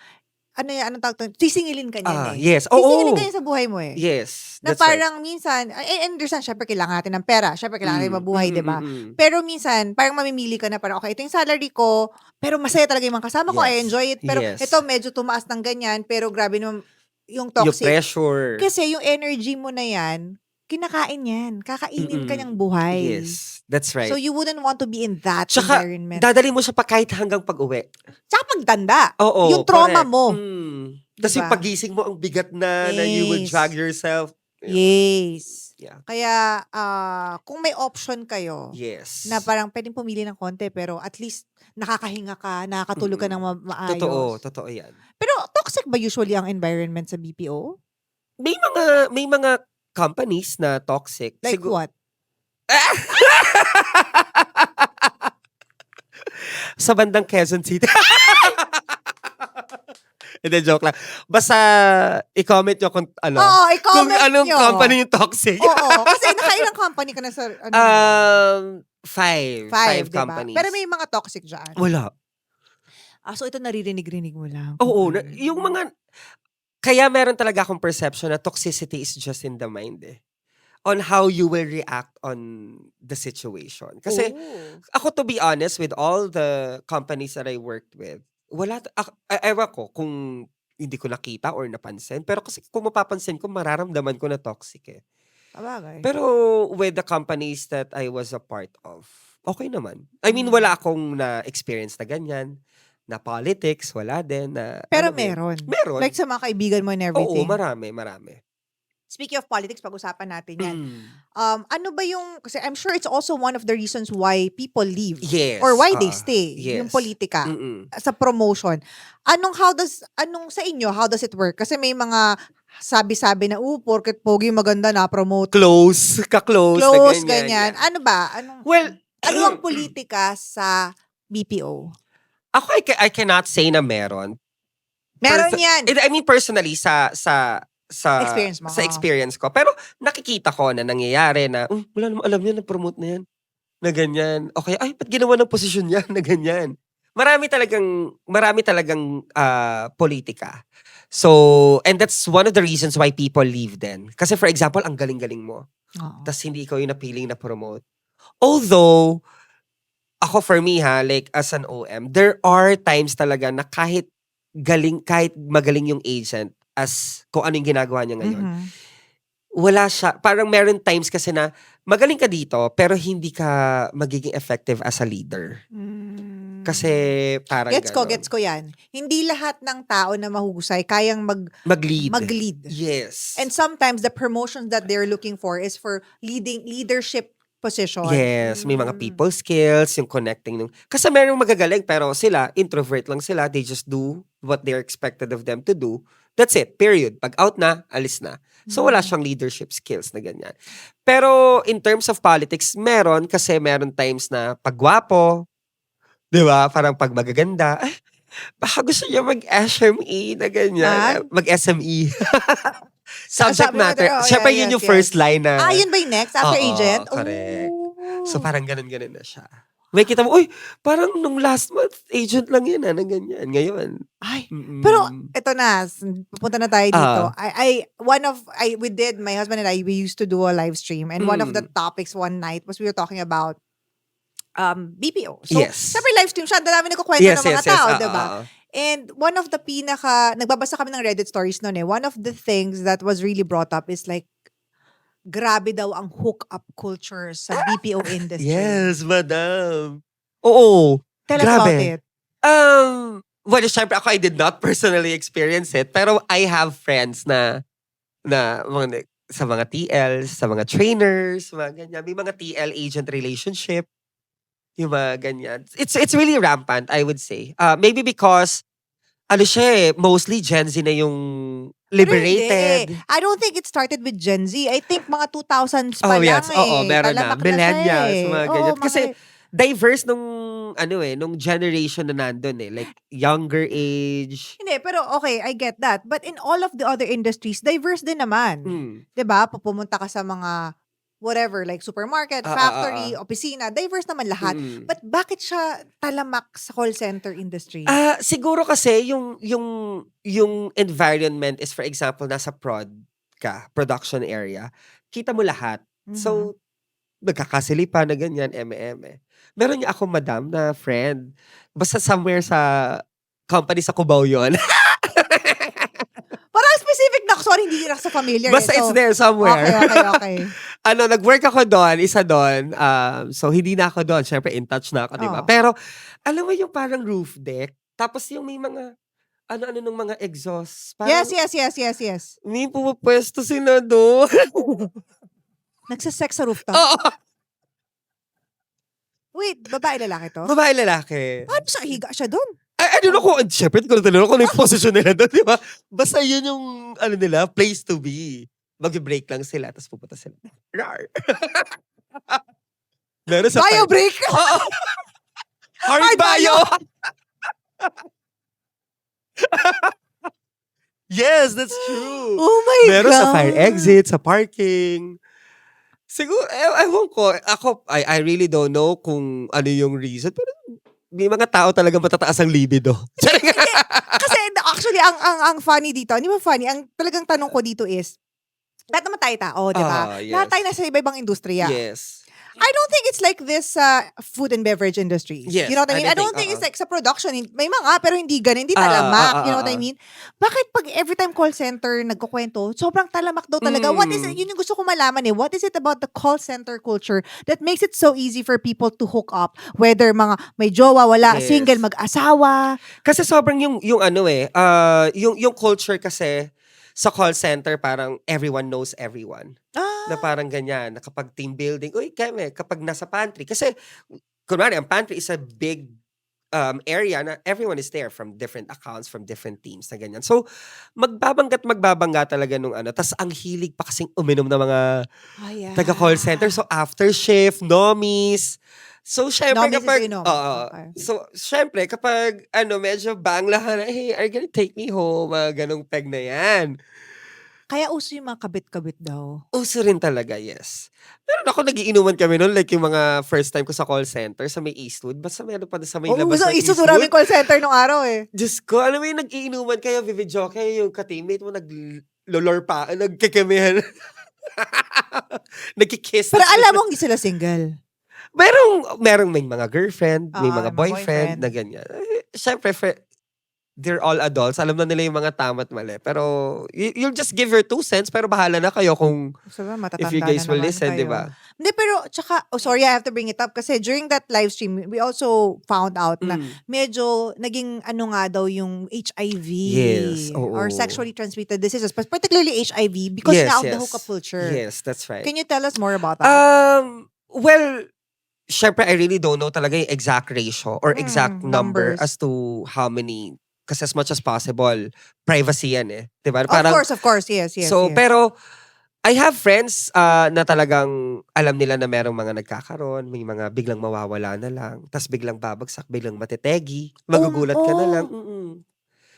tawag to? Sisingilin ka niyan Yes. Sisingilin ka niyan sa buhay mo eh. Yes. Na That's right. parang minsan, I understand, syempre kailangan natin ng pera. Syempre kailangan natin mabuhay, di ba? Mm. Pero minsan, parang mamimili ka na parang, okay, ito yung salary ko, pero masaya talaga yung mga kasama ko, I Yes. enjoy it. Pero Yes. ito medyo tumaas ng ganyan, pero grabe naman yung Yung toxic. pressure. Kasi yung energy mo na yan, kinakain yan. Kakainin ka niyang buhay. Yes. That's right. So you wouldn't want to be in that Tsaka, environment. dadali mo siya pa kahit hanggang pag-uwi. Tsaka pagtanda. Oo, Yung trauma correct. mo. Tapos Diba? yung pagising mo, ang bigat na you would Yes. drag yourself. Yes. Yeah. Kaya, kung may option kayo, Yes. na parang pwedeng pumili ng konti, pero at least nakakahinga ka, nakakatulog ka ng maayos. Totoo yan. Pero toxic ba usually ang environment sa BPO? May mga companies na toxic. Like what? Sa bandang Quezon City. Hindi, joke lang. Basta, i-comment nyo kung ano. Oo, Kung i-comment anong nyo. company yung toxic. Oo, kasi nakailang company ka na sa, Five five, diba? companies. Pero may mga toxic dyan. Wala. So ito naririnig-rinig mo lang. Oo. Yung mga, kaya meron talaga akong perception na toxicity is just in the mind eh. On how you will react on the situation. Kasi, Oh. ako to be honest, with all the companies that I worked with, Wala ewan ko kung hindi ko nakita or napansin, pero kasi kung mapapansin ko mararamdaman ko na toxic, eh. Sabagay. Pero with the companies that I was a part of, okey naman. I mean, Mm. wala akong na-experience na ganyan, na politics, wala din na Pero alam mo yun? meron. Meron. Like sa mga kaibigan mo and Oo, everything. marami. Speaking of politics, pag-usapan natin yan. Mm. Ano ba yung, kasi I'm sure it's also one of the reasons why people leave. Yes, Or why they stay. yes. Yung politika. Mm. Sa promotion. Anong sa inyo, how does it work? Kasi may mga sabi-sabi na, porket pogi maganda na promote. Close na Close, ganyan. ganyan. Ano ba? Well, Ano ang politika sa BPO? ako I cannot say na meron. Meron yan. I mean personally sa Experience mo. sa experience ko. Pero nakikita ko na nangyayari na, wala namang alam yan, na-promote na yan. Na ganyan. Okay, ay, ba't ginawa ng posisyon yan? Na ganyan. Marami talagang politika. So, and that's one of the reasons why people leave then. Kasi for example, ang galing-galing mo. Oo. Tas hindi ikaw yung napiling na promote. Although, ako for me like as an OM, there are times talaga na kahit magaling yung agent as kung ano yung ginagawa niya ngayon, Mhm. wala siya, parang meron times kasi na magaling ka dito, pero hindi ka magiging effective as a leader. Mm. Kasi parang Gets ko yan. Hindi lahat ng tao na mahusay kayang mag-lead. mag-lead. Yes. And sometimes the promotions that they're looking for is for leadership position. Yes, may mga people skills, yung connecting. Kasi merong magagaling, pero sila, introvert lang sila. They just do what they're expected of them to do. That's it, period. Pag out na, alis na. So wala siyang leadership skills na ganyan. Pero in terms of politics, meron kasi meron times na pagwapo, di ba? Parang pag magaganda, baka gusto niya mag-SME na ganyan. Mag-SME. Subject Sabi mo matter. tayo, Siyempre yes, yun yung yes. first line na. Yun ba yung next? After Oo, agent? correct. Oh. So parang ganun na siya. May kita mo, uy, parang nung last month, agent lang yun na ganyan. Ngayon. Ay, pero eto na, pupunta na tayo dito. My husband and I, we used to do a live stream, and one of the topics one night was we were talking about BPO. So, Yes. syempre live stream siya, ang dami nagkukwento ng mga tao, diba? And one of the nagbabasa kami ng Reddit stories noon one of the things that was really brought up is like, grabe daw ang hookup culture sa BPO industry. Yes, madam. Oo. Tell us about it. Well, syempre ako, I did not personally experience it, pero I have friends na sa mga TLs, sa mga trainers, mga ganyan. May mga TL agent relationship. Yung mga ganyan. It's really rampant, I would say. Maybe because, mostly Gen Z na yung liberated. Pero hindi. I don't think it started with Gen Z. I think mga 2000s pa lang yes. Oo, meron na. Talamak Millennials, siya mga ganyan. Kasi diverse nung generation na nandun like younger age. Hindi, pero okay, I get that. But in all of the other industries, diverse din naman. Mm. 'Di ba? Pupunta ka sa mga whatever, like supermarket, factory, opisina, diverse naman lahat. But bakit siya talamak sa call center industry? Siguro kasi yung environment is, for example, nasa production area, kita mo lahat. So, nagkakasilipan na ganyan, eme-eme. Meron niya ako, madam, na friend. Basta somewhere sa company sa Cubao yun. Parang specific na, sorry, hindi na sa familiar. Basta it's there somewhere. Okay. Nag-work ako doon, isa doon. So, hindi na ako doon. Siyempre, in touch na ako, di ba? Pero, alam mo yung parang roof deck, tapos yung may mga, ano-ano ng mga exhaust. Parang, Yes. may pumapwesto sila doon. Nagsasex sa rooftop? Oo. Wait, babae lalaki to? Babae lalaki. Paano siya higa siya doon? I don't know kung, syempre, hindi ko na tinanong kung ano yung posisyon nila doon, di ba? Basta yun yung, nila, place to be. Mag-break lang sila, tapos pupunta sila. Rar. Meron sa Bio break? Oo. Hard bio. Yes, that's true. Oh my Meron God. sa fire exit, sa parking. Siguro, ewan ko. I really don't know kung ano yung reason. Pero may mga tao talaga matataas ang libido. Kasi actually, ang funny dito, hindi mo funny, ang talagang tanong ko dito is, lahat naman tayo tao, di ba? Yes. Lahat tayo nasa iba-ibang industriya. Yes. I don't think it's like this food and beverage industries. Yes, You know what I I mean? I don't don't think think, it's like sa production. May mga, pero hindi ganun. Hindi Ah, talamak. ah, You know ah, what I ah. mean? Bakit pag every time call center nagkukwento, sobrang talamak daw talaga? What is it? Mm. Yun yung gusto ko malaman eh. What is it about the call center culture that makes it so easy for people to hook up? Whether mga may jowa, wala, Yes. single, mag-asawa. Kasi sobrang yung ano yung culture kasi sa call center parang everyone knows everyone. Na Ah, parang ganyan, na kapag team building, uy, keme, kapag nasa pantry. Kasi, kunwari, ang pantry is a big area na everyone is there from different accounts, from different teams na ganyan. So, magbabangga talaga nung ano. Tas ang hilig pa kasing uminom ng mga yeah. taga-call center. So, after shift, nomis. So, syempre Nomis is kapag, inom. oo. Okay. So, syempre kapag, medyo banglahan na, hey, are you gonna take me home? Mga ganong peg na yan. Kaya uso yung mga kabit-kabit daw. Uso rin talaga, yes. Meron ako nagiinuman kami noon, like yung mga first time ko sa call center sa may Eastwood. Basta meron pa sa may Oo, labas so ng iso Eastwood. maraming call center nung araw eh. Diyos ko, alam mo yung nag-iinuman kayo, Vividjo, kayo yung ka-teammate mo, nag-lolor pa, nagkikimihan. Nagkikiss. Pero alam mo, hindi sila single. Merong may mga girlfriend, may Ah, mga may mga boyfriend boyfriend. na ganyan. Siyempre, they're all adults. Alam na nila yung mga tama at mali. Pero, you'll just give your 2 cents, pero bahala na kayo kung Sabi, if matatanda you guys na will naman listen, kayo. di ba? Hindi, pero, tsaka, sorry, I have to bring it up kasi during that live stream, we also found out na Mm. medyo naging nga daw yung HIV. Yes, Or oo. sexually transmitted diseases, but particularly HIV because Yes, now of the yes. hookup culture. Yes, that's right. Can you tell us more about that? Well, syempre, I really don't know talaga yung exact ratio or exact number Numbers. as to how many. Kasi as much as possible, privacy yan eh. Diba? Of course, yes. So, yes. pero, I have friends na talagang alam nila na merong mga nagkakaroon, may mga biglang mawawala na lang, tas biglang babagsak, biglang matitegi, magugulat ka na lang.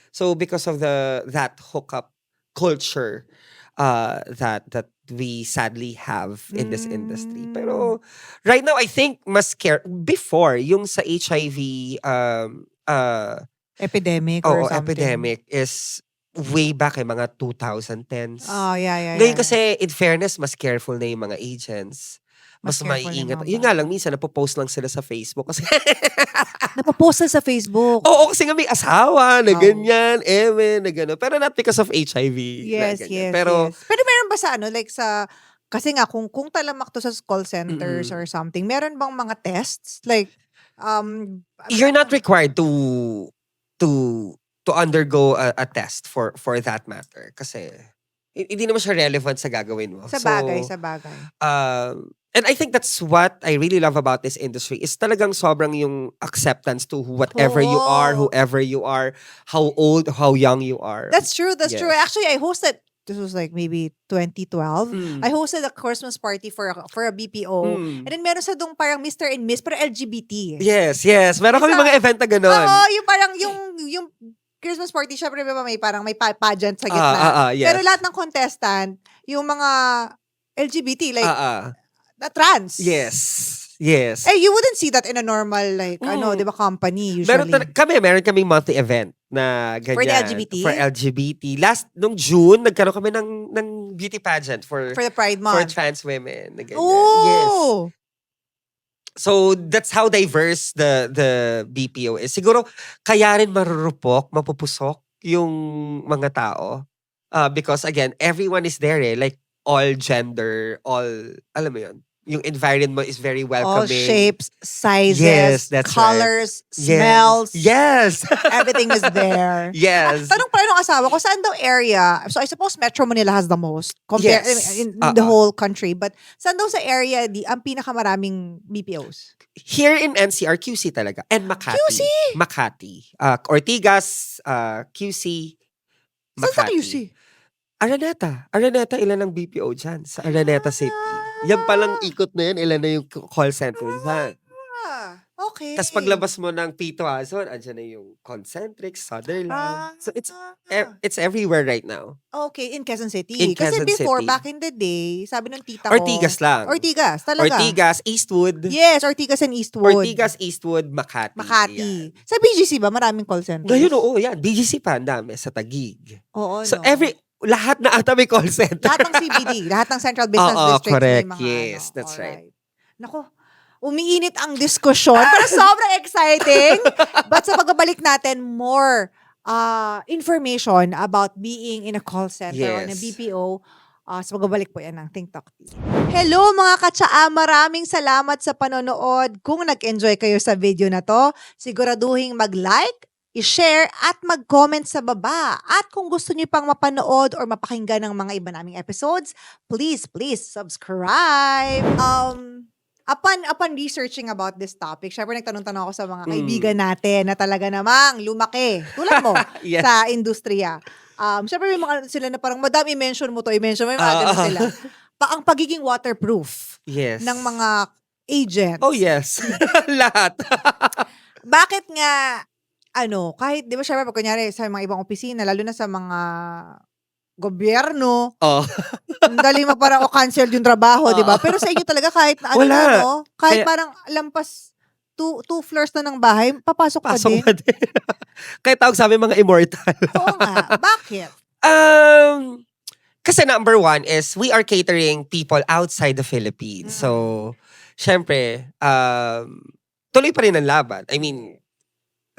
So, because of that hookup culture that we sadly have in this industry. Pero right now, I think mas before yung sa HIV Epidemic or something. epidemic is way back mga 2010s. Oh, yeah. Ngayon kasi, in fairness, mas careful na yung mga agents. Mas Mas careful na yung maiingat. mga Yun nga lang, minsan napopost lang sila sa Facebook. Kasi Napapost na sa Facebook. Oo, kasi nga may asawa na Oh. ganyan, na gano'n. Pero not because of HIV. na Yes, ganyan. yes, Pero, yes. Pero meron ba sa like sa, kasi nga kung talamak to sa call centers or something, meron bang mga tests? Like, you're not required to undergo a test for that matter. Kasi, hindi naman siya relevant sa gagawin mo. sa bagay. And I think that's what I really love about this industry is talagang sobrang yung acceptance to whatever you are, Oo. whoever you are, how old, how young you are. That's true. Yes. Actually, I hosted, this was like maybe 2012. Mm. I hosted a Christmas party for a BPO. Mm. And then meron sa dong parang Mr. and Miss, pero LGBT. Yes. Meron kami Isa- mga event na gano'n. Oo, yung parang yung Christmas party, syempre ba may parang may pageant sa gitna. Yes. Pero lahat ng contestant, yung mga LGBT, like, na trans. Yes. You wouldn't see that in a normal, like, di ba, company, usually. Meron kaming monthly event na ganyan. For the LGBT? For LGBT. Nung June, nagkaroon kami ng beauty pageant for For the Pride for Month. trans women. Na ganyan. Yes. Oh! So, that's how diverse the BPO is. Siguro, kaya rin marurupok, mapupusok yung mga tao. Because, again, everyone is there eh. Like, all gender, all, alam mo yun, yung environment is very All welcoming. shapes, sizes, Yes, that's colors, Yes. smells. Yes. Everything is there. Yes. Tanong pa rin ng asawa ko, saan daw area? So I suppose Metro Manila has the most compared Yes. in the whole country. But saan daw sa area ang pinakamaraming BPOs? Here in NCR, QC talaga. And Makati. QC? Makati. Ortigas, QC, Saan sa Makati. QC? Araneta, ilan ang BPO dyan? Sa Araneta City. Yan palang ikot na yan, ilan na yung call center dyan. Okay. Tapos paglabas mo ng Pito Azon, andyan na yung Concentric, Sutherland. So it's everywhere right now. Okay, in Quezon City. In Kasi Quezon before, City. back in the day, sabi ng tita ko. Ortigas lang. Ortigas, talaga. Ortigas, Eastwood. Yes, Ortigas and Eastwood. Ortigas, Eastwood, Makati. Makati. Yan. Sa BGC ba, maraming call centers? Ngayon, oo, yan. BGC pa, ang dami. Sa Taguig. Oo, So no? lahat na ata may call center. Lahat ng CBD, lahat ng Central Business Oo, District. correct. May mga, Yes, that's right. alright. Nako, umiinit ang diskusyon pero sobrang exciting. But sa pagbabalik natin, more information about being in a call center or in a Yes. BPO. Sa pagbabalik po yan ng Think Talk Tea. Hello mga katsaa! Maraming salamat sa panonood. Kung nag-enjoy kayo sa video na to, siguraduhin mag-like, i-share at mag-comment sa baba. At kung gusto niyo pang mapanood or mapakinggan ng mga iba naming episodes, please subscribe. Upon researching about this topic, syempre nagtanong-tanong ako sa mga kaibigan natin na talaga namang lumaki. Tulad mo Yes. sa industriya. Syempre may mga sila na parang, madam, i-mention mo to, i-mention mo, yung mga ganun sila. Ang pagiging waterproof Yes. ng mga agents. Oh, yes. Lahat. Bakit nga, kahit, di ba syempre, pag kunyari sa mga ibang opisina, lalo na sa mga gobyerno, Oh. dali mo parang cancel yung trabaho, di ba? Pero sa inyo talaga kahit Wala. kahit Kaya- parang lampas two floors na ng bahay, papasok ka Pasok din. na din. Kaya tawag sa amin mga immortal. Oo nga. Bakit? Kasi number one is we are catering people outside the Philippines. Mm. So, syempre, tuloy pa rin ang laban. I mean,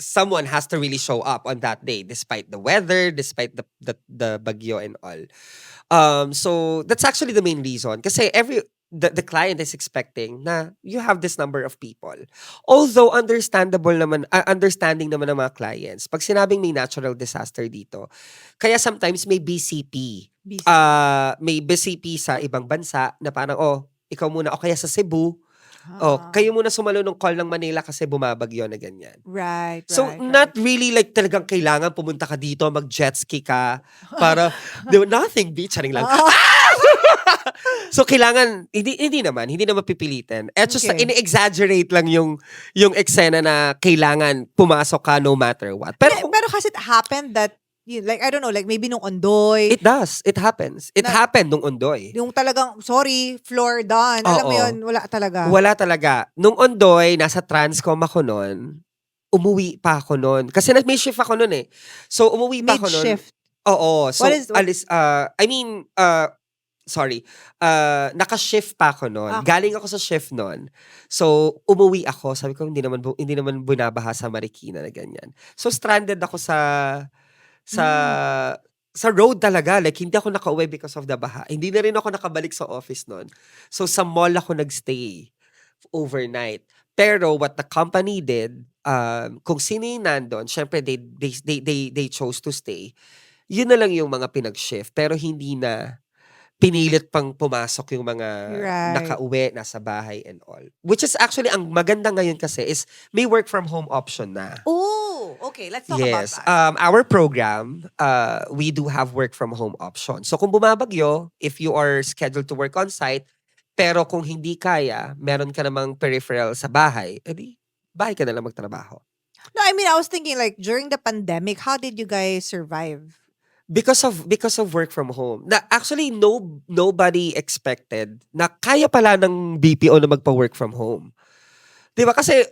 someone has to really show up on that day despite the weather, despite the bagyo and all. So that's actually the main reason. Kasi the client is expecting na you have this number of people. Although understanding naman ng mga clients. Pag sinabing may natural disaster dito, kaya sometimes may BCP. Busy. May BCP sa ibang bansa na parang, ikaw muna, o kaya sa Cebu, Ah. kayo muna sumalo ng call ng Manila kasi bumabagyo na ganyan. Right. So, not really like talagang kailangan pumunta ka dito, mag-jet ski ka para, nothing, charing lang. So, kailangan, hindi naman pipilitin. Just Okay. ini-exaggerate lang yung eksena na kailangan pumasok ka no matter what. Pero, Pero has it happened that, like, I don't know, like maybe nung Ondoy, it does. It happens. It happened nung Ondoy. yung talagang, sorry, floor done. Alam mo Oo. yun, wala talaga. Wala talaga. Nung Ondoy, nasa Transcom ako noon, umuwi pa ako noon. Kasi may shift ako noon eh. So, umuwi pa ako noon. Mid-shift. Oo. So, What sorry. Naka-shift pa ako noon. Okay. Galing ako sa shift noon. So, umuwi ako. Sabi ko, hindi naman bunabaha sa Marikina na ganyan. So, stranded ako sa road talaga. Like, hindi ako nakauwi because of the baha. Hindi na rin ako nakabalik sa office noon. So, sa mall ako nagstay overnight. Pero what the company did, kung sino yung nandun, syempre they chose to stay. Yun na lang yung mga pinag-shift. Pero hindi na pinilit pang pumasok yung mga Right. nakauwi, nasa bahay and all. Which is actually, ang maganda ngayon kasi is may work from home option na. Oh, okay. Let's talk about Yes. that. Our program, we do have work from home option. So kung bumabagyo, if you are scheduled to work on site, pero kung hindi kaya, meron ka namang peripheral sa bahay, edi bahay ka na lang magtrabaho. No, I mean, I was thinking like during the pandemic, how did you guys survive? Because of work from home. Na actually nobody expected na kaya pala ng BPO na magpa-work from home. 'Di ba kasi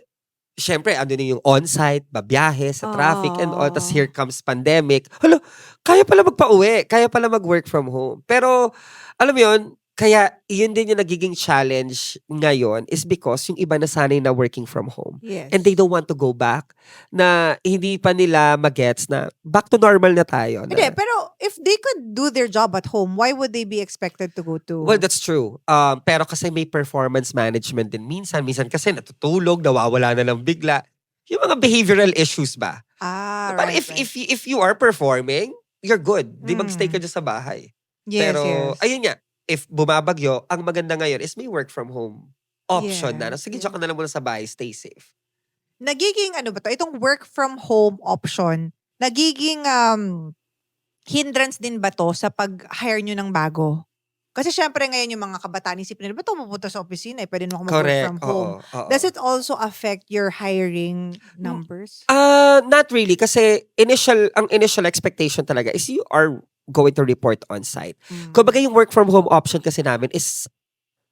syempre ano na yung on-site, babiyahe sa traffic and all, tas here comes pandemic. Hala, kaya pala magpa-uwi, kaya pala mag-work from home. Pero alam mo 'yun, kaya yun din yung nagiging challenge ngayon is because yung iba na sanay na working from home. Yes. And they don't want to go back na hindi pa nila magets na back to normal na tayo. Hindi, Na, pero if they could do their job at home, why would they be expected to go to? well, that's true. Pero kasi may performance management din minsan. Minsan kasi natutulog, nawawala na lang bigla. Yung mga behavioral issues ba? But right, if you are performing, you're good. Di Mm. magstay ka dyan sa bahay. yes, Pero, yes. ayun nga, if bumabagyo, ang maganda ngayon is may work from home option na. Yes, Sige, yes. dyan ka na lang muna sa bahay, stay safe. Nagiging ano ba to? Itong work from home option, nagiging hindrance din ba to sa pag-hire nyo ng bago? Kasi syempre ngayon yung mga kabataan isipin nila, ba't pupunta sa opisina? Pwede naman ako mag-work Correct. from home. Oo. Does it also affect your hiring numbers? Not really. Kasi ang initial expectation talaga is you are going to report on site. Mm. Kumbaga yung work from home option kasi namin is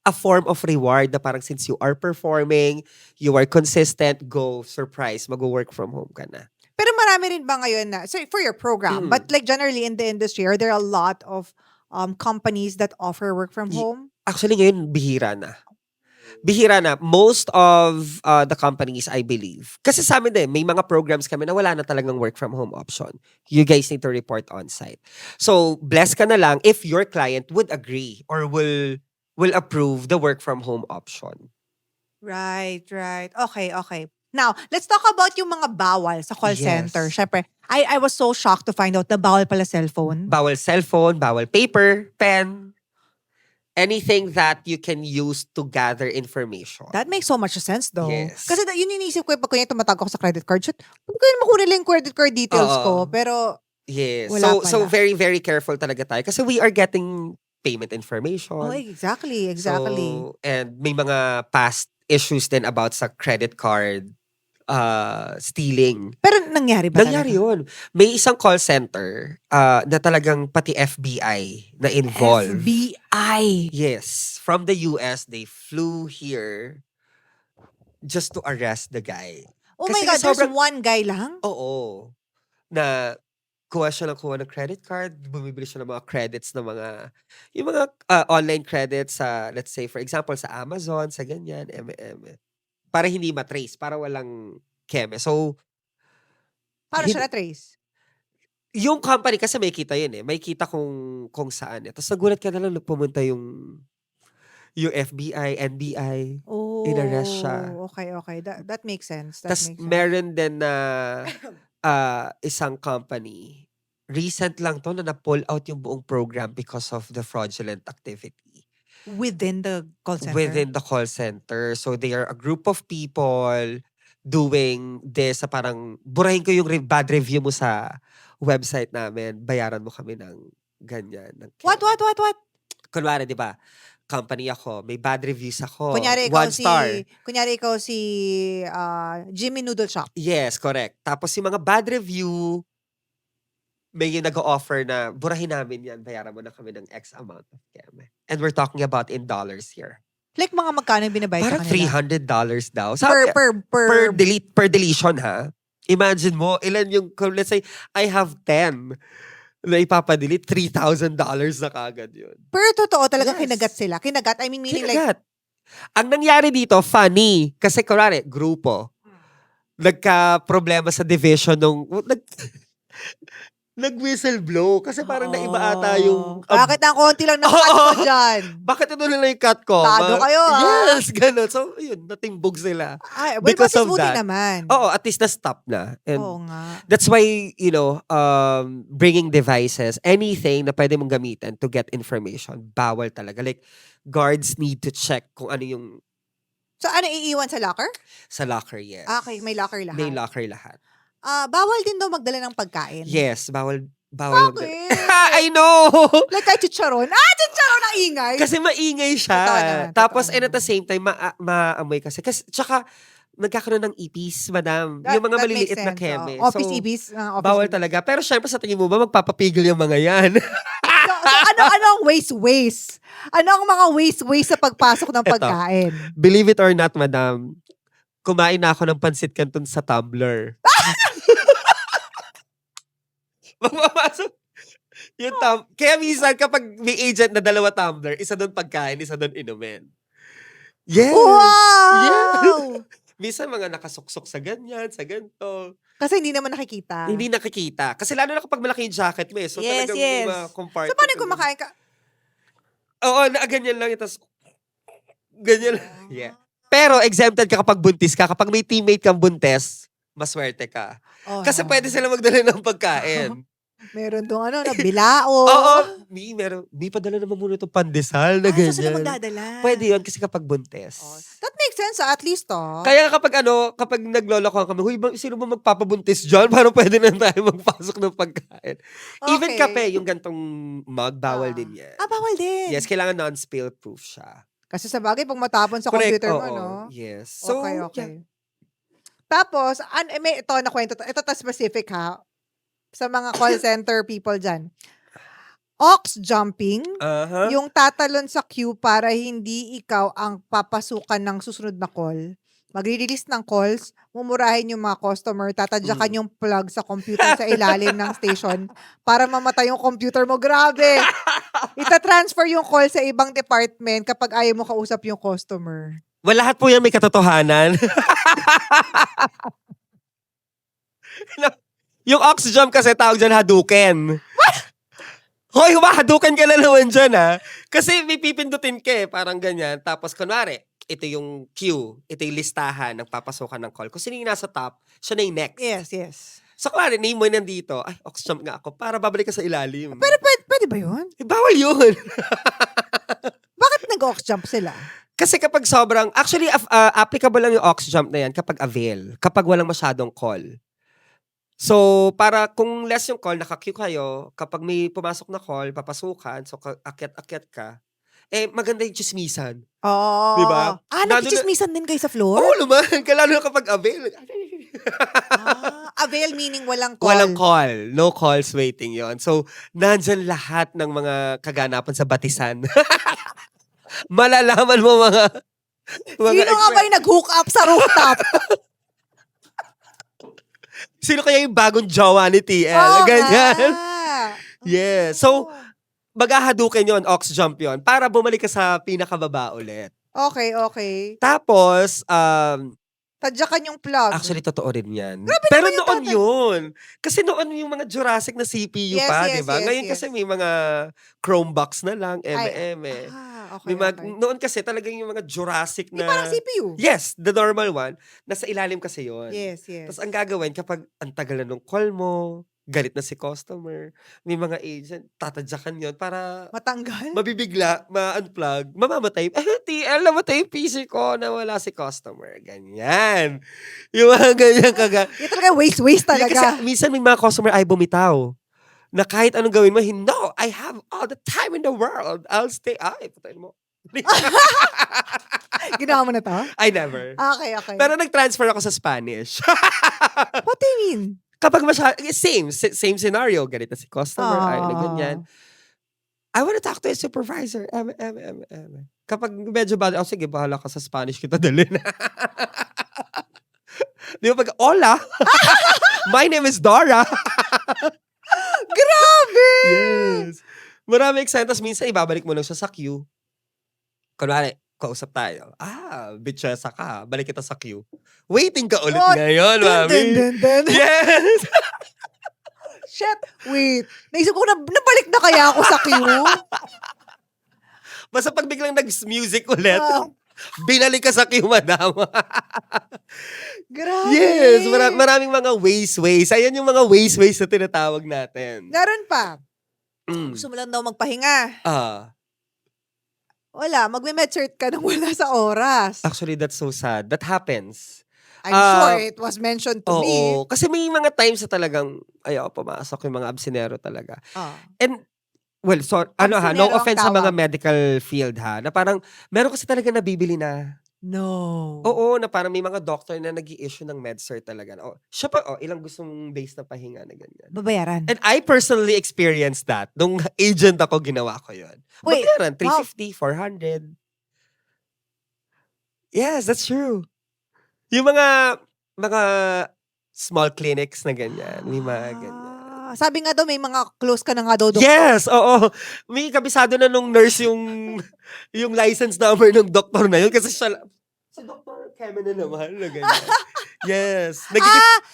a form of reward na parang since you are performing, you are consistent, go, surprise, mag-work from home ka na. Pero marami rin ba ngayon na, so for your program, but like generally in the industry, are there a lot of companies that offer work from home? Actually, ngayon, bihira na. bihira na. Most of the companies, I believe. Kasi sa amin din, may mga programs kami na wala na talagang work from home option. You guys need to report on-site. So, bless ka na lang if your client would agree or will approve the work from home option. Right. Okay. Now, let's talk about yung mga bawal sa call center. Yes. Syempre, I was so shocked to find out na bawal pala cellphone. Bawal cellphone, bawal paper, pen, anything that you can use to gather information. That makes so much sense though. Yes. Kasi yun yung iniisip ko pag kunya tumatawag ako sa credit card. Shit, pwede ko yun makunin lang yung credit card details ko. Oo. Pero, Yes. Wala So pala. very, very careful talaga tayo. Kasi we are getting payment information. exactly. So, and may mga past issues din about sa credit card stealing. Pero nangyari ba Nangyari talaga? yun. May isang call center na talagang pati FBI na involved. FBI. Yes. From the US, they flew here just to arrest the guy. Oh Kasi my God, there's sobrang- one guy lang? Oo. Na kuha siya ng credit card, bumibili siya ng mga credits ng mga, yung mga online credits sa, let's say, for example, sa Amazon, sa ganyan, para hindi matrace, para walang keme. So, Paano siya na-trace? yung company, kasi may kita yun May kita kung saan Tapos nagulat ka na lang, pumunta yung FBI, NBI. Oh, In-arrest siya. okay. That makes sense. Tapos meron din na isang company, recent lang to na na-pull out yung buong program because of the fraudulent activity. Within the call center? Within the call center. So they are a group of people doing this sa parang, burahin ko yung bad review mo sa website namin, bayaran mo kami ng ganyan. Ng What? Kunwari, di ba? Company ako, may bad reviews ako. Kunyari ikaw 1 star. si Jimmy Noodle Shop. Yes, correct. Tapos yung mga bad review, may yung nag-offer na, burahin namin yan, bayaran mo na kami ng X amount of keme. And we're talking about in dollars here. Like mga magkano yung binabayad sa Parang kanila? $300 daw. Per deletion ha. Imagine mo, ilan yung, let's say, I have 10 na ipapadelete, $3,000 na kagad yun. Pero totoo talaga Yes. kinagat sila. Kinagat, I mean meaning like, Kinagat. Ang nangyari dito, funny. Kasi kunwari, grupo. Nagka-problema sa division nung, nag-whistleblow. Kasi parang naiba ata yung, bakit ang konti lang ng cut mo dyan? bakit ito nila yung cut ko? Tado kayo, Yes, ganun. So, yun, natimbog sila. Ay, Because but of buti that. naman. Oo, at least na-stop na. And Oo nga. that's why, bringing devices, anything na pwede mong gamitin to get information, bawal talaga. Like, guards need to check kung ano yung So ano, iiwan sa locker? sa locker, yes. Okay, may locker lahat. May locker lahat. Bawal din daw magdala ng pagkain. Yes, bawal. Bakit? I know! Like kahit chicharon. Chicharon ang ingay. Kasi maingay siya. Totoo naman, Tapos, totoo and at the naman. same time, maamoy kasi. Tsaka, nagkakaroon ng ipis, madam. yung mga That maliliit makes na sense. keme. Office So, ibis. Office bawal ibis. talaga. Pero syempre, sa tingin mo ba, magpapapigil yung mga yan? So ano ang waste? Ano ang mga waste sa pagpasok ng Eto. pagkain? Believe it or not, madam, kumain na ako ng pansit canton sa tumbler. Mamapasok. Kaya minsan kapag may agent na 2 tumbler, isa doon pagkain, isa doon inumin. Yes! Wow! Yes! Minsan mga nakasuksok sa ganyan, sa ganito. Kasi hindi naman nakikita. Hindi nakikita. Kasi lalo na kapag malaki yung jacket mo So Yes, talagang yes. may mga compartment. So paano yung kumakain ka? Oo, ganyan lang. Tapos, ganyan lang. Yeah. Pero exempted ka kapag buntis ka. Kapag may teammate kang buntes, maswerte ka. Oh, Kasi pwede sila magdala ng pagkain. Meron doon bilao. Oo. May padala naman muna itong pandesal na So sila ganyan. magdadala. Pwede yun kasi kapag buntis. That makes sense, at least, Kaya kapag naglolokohan kami, huy, sino ba magpapabuntis dyan? Parang pwede na tayo magpasok ng pagkain. Even Okay. kape, yung gantong mug, bawal din yan. Bawal din. Yes, kailangan non-spill proof siya. Kasi sa bagay, pag matapon sa Correct, computer mo, oo. no? Yes. So, Okay. yeah. Tapos, may ito na kwento. Ito specific ha. Sa mga call center people dyan. Ox jumping. Uh-huh. Yung tatalon sa queue para hindi ikaw ang papasukan ng susunod na call. Magre-release ng calls, mumurahin yung mga customer, tatadyakan yung plug sa computer sa ilalim ng station para mamatay yung computer mo. Grabe! Ita-transfer yung call sa ibang department kapag ayaw mo kausap yung customer. Well, lahat po yan may katotohanan. Yung ox jump kasi tawag dyan Hadouken. Hoy, humahadukan ka na naman dyan ha. Kasi may pipindutin ka eh, parang ganyan. Tapos kunwari, ito yung queue, ito yung listahan ng papasukan ng call. Kung sino yung nasa top, siya na yung next. Yes. So kunwari, name mo nandito, ay, ox jump nga ako, para babalik ka sa ilalim. Pero pwede ba yun? Eh, bawal yun. Bakit nag-ox jump sila? Kasi kapag sobrang, actually, applicable lang yung ox jump na yan kapag avail, kapag walang masyadong call. So, para kung less yung call, naka-queue kayo, kapag may pumasok na call, papasukan, so akyat-akyat ka, eh, maganda yung chismisan. Oo. Diba? Nagchichismisan din kayo sa floor? Oo naman, lalo na kapag avail. Avail meaning walang call. Walang call. No calls waiting yon. So, nandyan lahat ng mga kaganapan sa batisan. Malalaman mo mga Sino nga ba yung nag-hook up sa rooftop? Sino kaya yung bagong jowa ni TL? Oo Ganyan. nga. Yeah. So, maghahadukin yon, ox jump yon, para bumalik ka sa pinakababa ulit. Okay. Tapos, Tadyakan yung plug. actually, totoo rin yan. Grabe Pero naman yung noon tatay. yun. Kasi noon yung mga Jurassic na CPU Yes, pa, yes, di ba? yes, Ngayon yes. kasi may mga Chromebox na lang, eme-eme. Okay. Noon kasi talagang yung mga Jurassic Di na... parang CPU. Yes, the normal one. Nasa ilalim kasi yun. Yes. Tapos ang gagawin kapag ang tagal na nung call mo, galit na si customer, may mga agent, tatadyakan yon para Matanggal. mabibigla, ma-unplug, mamamatay. TL, namatay yung PC ko na wala si customer. Ganyan. Yung mga ganyan Yung talaga waste talaga. Kasi minsan may mga customer ay bumitaw. Na kahit anong gawin mo, no, I have all the time in the world. I'll stay. Ay, patayin mo. Ginawa mo na to? I never. Okay. Pero nag-transfer ako sa Spanish. What do you mean? Kapag same scenario, ganito si customer, ay na ganyan. I wanna talk to a supervisor. Kapag medyo bad, sige, bahala ka sa Spanish kita dalhin. Di ba pag, hola, my name is Dora. Grabe! Yes. Marami excited. Tapos minsan ibabalik mo lang siya sa queue. Kunwari, kausap tayo. Bitchesa ka. Balik kita sa queue. Waiting ka ulit ngayon, mami. Dun. Yes! Shit, wait. Naisip ko nabalik na kaya ako sa queue? Basta pag biglang nag-music ulit, Ah. binalik ka sa queue, madam. Grabe. Yes, maraming mga ways. Ayan yung mga ways na tinatawag natin. Meron pa. Mm. Gusto mo lang daw magpahinga. Wala, magme-med-cert ka nang wala sa oras. Actually, that's so sad. That happens. I'm sure it was mentioned to me. Oo. Kasi may mga times na talagang, ayaw, pumasok yung mga absinero talaga. And, well, so, no Absinero ang offense sa mga tawag. medical field ha, na parang, meron kasi talaga nabibili na. No. Oo, na parang may mga doctor na nag-i-issue ng med-cert talaga. Siya pa, ilang gustong base na pahinga na ganyan. Babayaran. And I personally experienced that. Nung agent ako, ginawa ko yun. Wait, Babayaran, 350, 400. Yes, that's true. Yung mga small clinics na ganyan. May mga ganyan. Sabi nga daw, may mga close ka na nga daw, doktor. Yes, oo. May kabisado na nung nurse yung license number ng doktor na yun. Kasi siya, sa Dr. Kevin na naman. Na ganyan. Yes.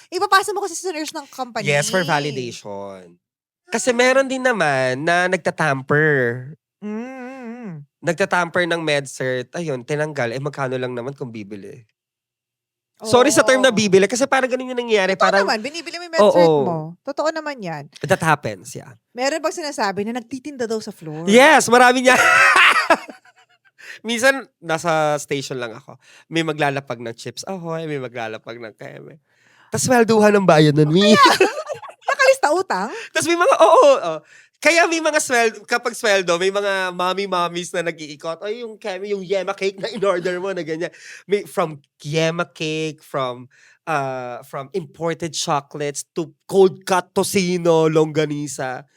Ipapasa mo kasi sa nurse ng company. Yes, for validation. Kasi meron din naman na nagtatamper. Nagtatamper ng med-cert. Ayun, tinanggal. Magkano lang naman kung bibili. Sorry sa term na bibili kasi parang ganun yung nangyayari. Totoo Parang, naman, binibili mo yung med-cert Oo. mo. Totoo naman yan. that happens, yeah. Meron bang sinasabi na nagtitinda daw sa floor? Yes, marami niya. Minsan, nasa station lang ako. May maglalapag ng chips ahoy, may maglalapag ng keme. Tapos swelduhan ng bayan nun, mi. Nakalista utang? Tapos may mga, oo. Kaya may mga kapag sweldo, may mga mommies na nag-iikot. Ay, yung keme, yung yema cake na in-order mo na ganyan. May, from yema cake, from imported chocolates to cold cut tocino, longganisa,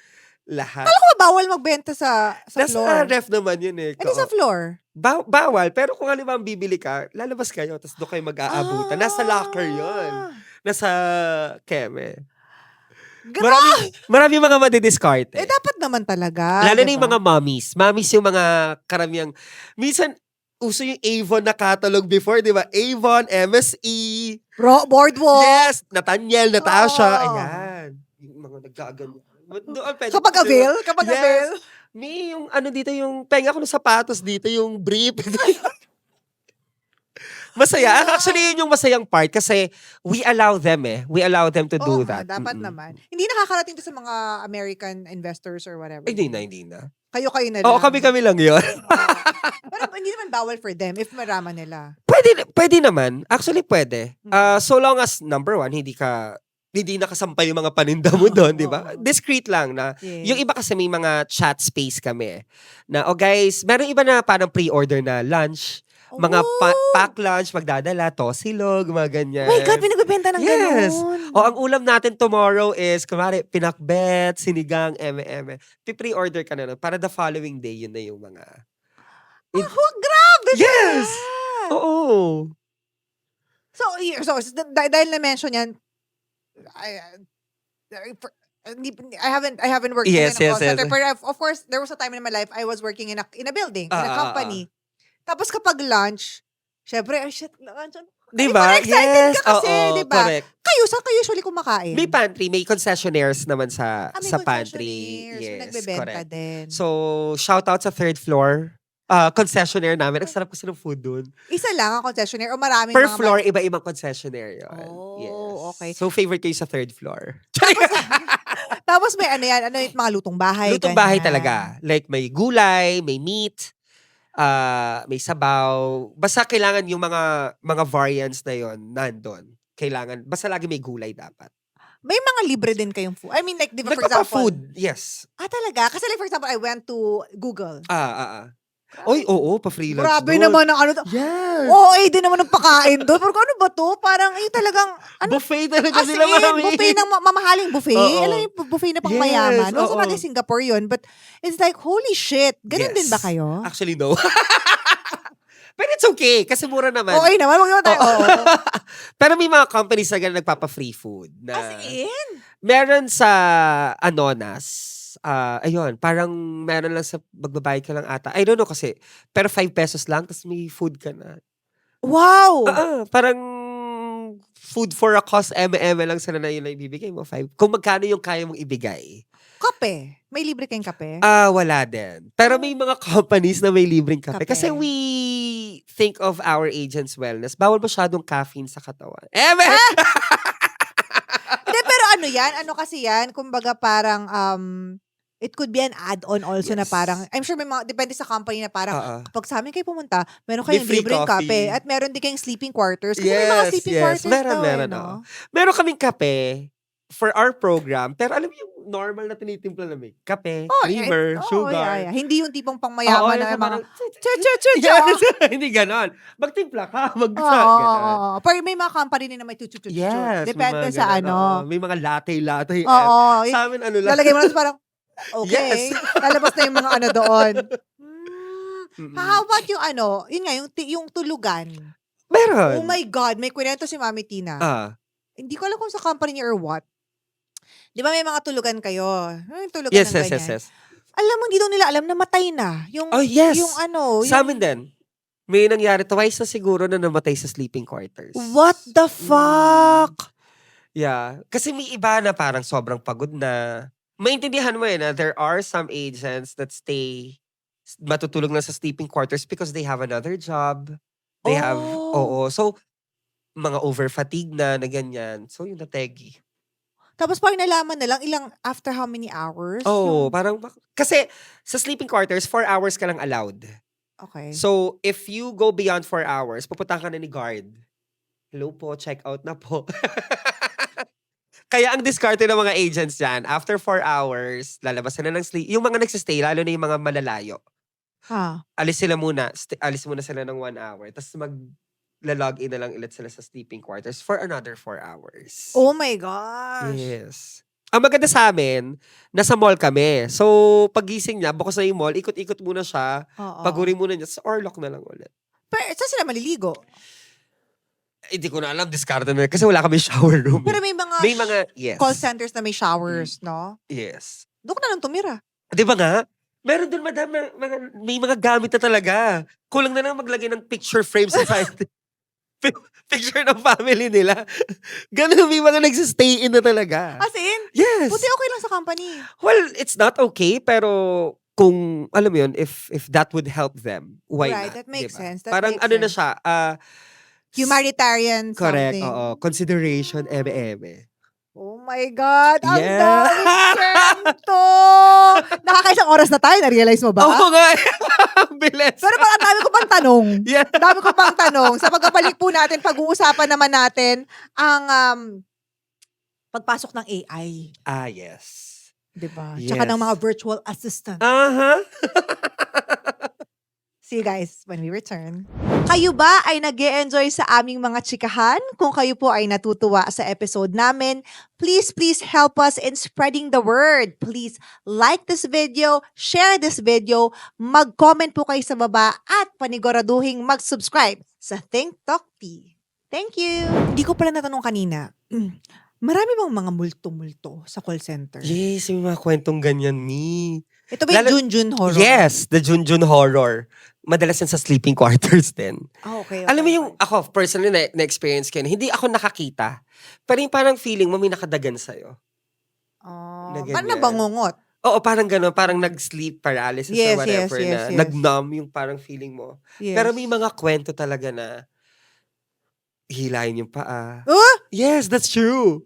lahat. Alam ko ba bawal magbenta sa Nasa floor? ref naman yun eh. Hindi sa floor. Bawal, pero kung halimbawa bibili ka, lalabas kayo, tapos doon kayo mag-aabutan. Nasa locker yun. Nasa keme. Marami mga madidiskarte. Dapat naman talaga. Lalo na diba? yung mga mommies. Mommies yung mga karamiyang, minsan, uso yung Avon na catalog before, di ba? Avon, MSE. Boardwalk. Yes, Nathaniel, Natasha. Oo. Ayan. Yung mga nagkaganyan. Kapag avail? Kapag Yes. avail? May yung ano dito, yung penga ko ng sapatos dito, yung brief. Masaya. Actually, yun yung masayang part kasi we allow them We allow them to do Oo nga, that. dapat naman. Hindi nakakarating to sa mga American investors or whatever. Hindi na. Kayo na lang. Oo, kami lang yun. Pero hindi naman bawal for them if marama nila. Pwede naman. Actually, pwede. So long as, number one, hindi nakasampay yung mga paninda mo doon, di ba? Oo. Discreet lang na. Yes. Yung iba kasi may mga chat space kami. Na, guys, meron iba na parang pre-order na lunch. Mga pack lunch, magdadala, tosilog, mga ganyan. Oh my God, pinagbebenta ng Yes. ganun. O, ang ulam natin tomorrow is, kumari, pinakbet, sinigang, eme. Pre-order ka na nun. Para the following day, yun na yung mga... Grabe Yes! pala! Oo. So, dahil na-mention yan, I haven't worked Yes, in a yes, call center. yes. But of course, there was a time in my life I was working in a building, in a Ah. company. Tapos kapag lunch, syempre, lunch. Di Ay, ba? parang excited Yes. ka kasi, Oo, di ba? correct. Saan kayo usually kumakain? May pantry, may concessionaires naman sa May pantry. concessionaires, may Yes, nagbebenta correct. din. So, shout out sa third floor. Concessionaire namin. Ang sarap kasi ng food dun. Isa lang ang concessionaire o maraming Per mga floor, iba-ibang concessionaire yun. Oh, Yes. okay. So, favorite kayo sa third floor. Tapos may yung mga lutong bahay. Lutong bahay ganyan. talaga. Like, may gulay, may meat, may sabaw. Basta kailangan yung mga variants na yon nandun. Kailangan, basta lagi may gulay dapat. May mga libre din kayong food. I mean, like, di ba, for example. Nagpapa-food, yes. Talaga? Kasi like, for example, I went to Google. Oy, oo, pa-free lunch Grabe doon. naman ang ano. Yes. Din naman ang pakain doon. Pero ano ba to? Parang yung talagang, Buffet talaga as sila, in, mami. buffet ng mamahaling buffet. Oo. Alam yung buffet na pang Yes, mayaman. No, oo. sa bagay Singapore yun. But it's like, holy shit. Ganun Yes. din ba kayo? Actually, no. But it's okay, kasi mura naman. Okay naman. Wag naman tayo. Oo. Oo. Pero may mga companies na ganun nagpapa-free food. Na, As in? meron sa Anonas. Ayun, parang meron lang sa magbabayad ka lang ata. I don't know kasi. Pero 5 pesos lang, tapos may food ka na. Wow. Parang food for a cost, lang sila na yun lang ibibigay mo. 5. Kung magkano yung kaya mong ibigay. Kape. May libre kayong kape? Wala din. Pero may mga companies na may libreng kape. Kape. Kasi we think of our agents' wellness. Bawal masyadong caffeine sa katawan. Hindi, pero ano yan? Ano kasi yan? Kumbaga parang, it could be an add-on also na Yes. parang, I'm sure may mga, depende sa company na parang, Oo. kapag sa amin kayo pumunta, meron May kayong free libreng coffee. kape at meron din kayong sleeping quarters. Kasi may mga sleeping quarters daw Meron, no? Meron kaming kape for our program. Pero alam mo yung normal na tinitimpla namin. Kape, creamer, sugar. Hindi yung tipong pangmayaman na yung mga, Yes. Hindi ganon. Magtimpla ka. Ganon. Pero may mga company din na may chuchu. Yes. Depende may mga sa ganon, ano. oo. May mga latte. Oo. Sa amin, ano lang. Lalagay mo lang parang, okay. Yes. Lalabas na yung mga ano doon. Mm-mm. How about yung ano, yun nga, yung tulugan. Meron. Oh my God, may kwento si Mami Tina. Hindi ko alam kung sa company niya or what. Di ba may mga tulugan kayo? Yung tulugan Yes. ng ganyan. Alam mo, hindi daw nila alam na matay na. Yung, Yes. Yung ano. Sa amin din. May nangyari twice na siguro na namatay sa sleeping quarters. What the fuck? Yeah. Kasi may iba na parang sobrang pagod na. Maintindihan mo na there are some agents that stay matutulog na sa sleeping quarters because they have another job. They have, So, mga over-fatigue na ganyan. So, yung nategi. Tapos parang nalaman na lang after how many hours? Parang, kasi sa sleeping quarters, 4 hours ka lang allowed. Okay. So, if you go beyond 4 hours, pupunta ka na ni guard. Hello po, check out na po. Kaya ang diskarte ng mga agents dyan, after 4 hours, lalabas na ng sleep. Yung mga nagsistay, lalo na yung mga malalayo. Alis muna sila ng 1 hour. Tapos mag-log in na lang ulit sila sa sleeping quarters for another 4 hours. Oh my gosh. Yes. Ang maganda sa amin, nasa mall kami. So, pagising niya, bukas na yung mall, ikot-ikot muna siya. Oo. Pagurin muna niya, sa Orlock na lang ulit. Pero saan sila maliligo? Hindi ko na alam, discard na kasi wala kami shower room. Pero may mga yes. call centers na may showers, no? Yes. Doon ka na lang tumira. Di ba nga? Meron dun madam na may mga gamit na talaga. Kulang na lang maglagay ng picture frame sa side. Picture ng family nila. Ganun, may mga nagsistay in na talaga. As in, Yes. buti okay lang sa company. Well, it's not okay, pero kung, alam mo yun, if that would help them, why Right, not? that makes Diba? sense. That Parang makes ano na sense. siya, Humanitarian correct, something. oo. Consideration, eme-eme. Oh my God! Ang Yeah. daming kwento! Nakakaisang oras na tayo, na-realize mo ba? Oo nga. Ang bilis. Pero parang ang dami ko pang tanong. Yeah. Ang dami ko pang tanong. Sa pagkabalik po natin, pag-uusapan naman natin ang pagpasok ng AI. Ah, yes. Diba? Tsaka Yes. ng mga virtual assistant. Aha. See you guys when we return. Kayo ba ay nag-e-enjoy sa aming mga chikahan? Kung kayo po ay natutuwa sa episode namin, please help us in spreading the word. Please like this video, share this video, mag-comment po kayo sa baba at paniguraduhing mag-subscribe sa Think Talk Tea. Thank you! Hindi ko pala natanong kanina, marami bang mga multo-multo sa call center? Yes, may mga kwentong ganyan, me. Ito ba yung Lalo- Junjun horror? Yes, the Junjun horror. Madalas yan sa sleeping quarters din. Ah, okay. Alam mo yung, ako, personally, na-experience ko yun, hindi ako nakakita. Pero yung parang feeling mo, may nakadagan sa'yo. na Paano ganyan. nabangungot? Oo, parang gano'n. Parang nag-sleep paralysis Yes, or whatever yes, na yes. nag-numb yung parang feeling mo. Yes. Pero may mga kwento talaga na hilahin yung paa. Oh! Yes, that's true.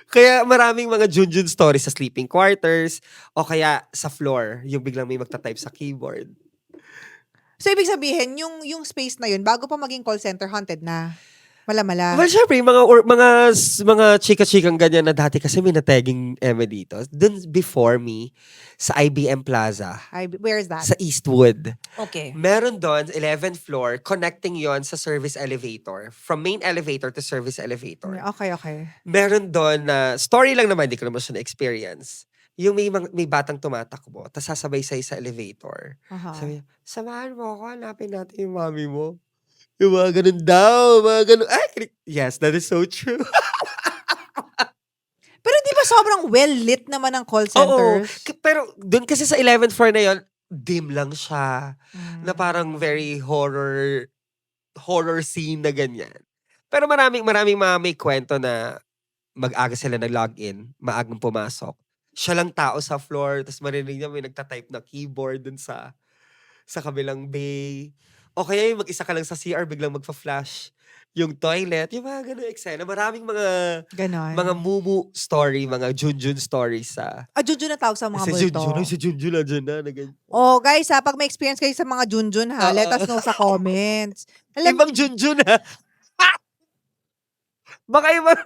Kaya maraming mga Junjun stories sa sleeping quarters o kaya sa floor, yung biglang may magta-type sa keyboard. So, ibig sabihin, yung space na yun, bago pa maging call center, haunted na. Mala-mala. Well, syempre, yung mga chika-chikang ganyan na dati kasi may nateging eme dito. Dun before me, sa IBM Plaza, Where is that? sa Eastwood. Okay. Meron doon, 11th floor, connecting yon sa service elevator. From main elevator to service elevator. Okay. Meron doon na, story lang naman, hindi ko naman siya na-experience. Yung may batang tumatakbo, tapos sasabay sa'yo sa elevator. Aha. Sabi niya, samahan mo ako, hanapin natin yung mami mo. Yung mga ganun daw, mga ganun. Ay, yes, that is so true. Pero di ba sobrang well-lit naman ang call Oo, centers? pero doon kasi sa 11th floor na yon, dim lang siya. Mm. Na parang very horror scene na ganyan. Pero maraming mga may kwento na mag-aga sila nag-login, maagang pumasok. Siya lang tao sa floor, tapos marinig niya may nagtatype na keyboard dun sa kabilang bay. O kaya yung mag-isa ka lang sa CR, biglang magpa-flash yung toilet. Yung mga ganun eksena. Maraming Ganon. mga mumu story, mga Junjun stories sa... Junjun na tawag sa mga si multo. Junjun, si Junjun na dyan na. Oh, guys, pag may experience kayo sa mga Junjun, let Oo. us know sa comments. Alam, Ibang Junjun ha. Baka ibang...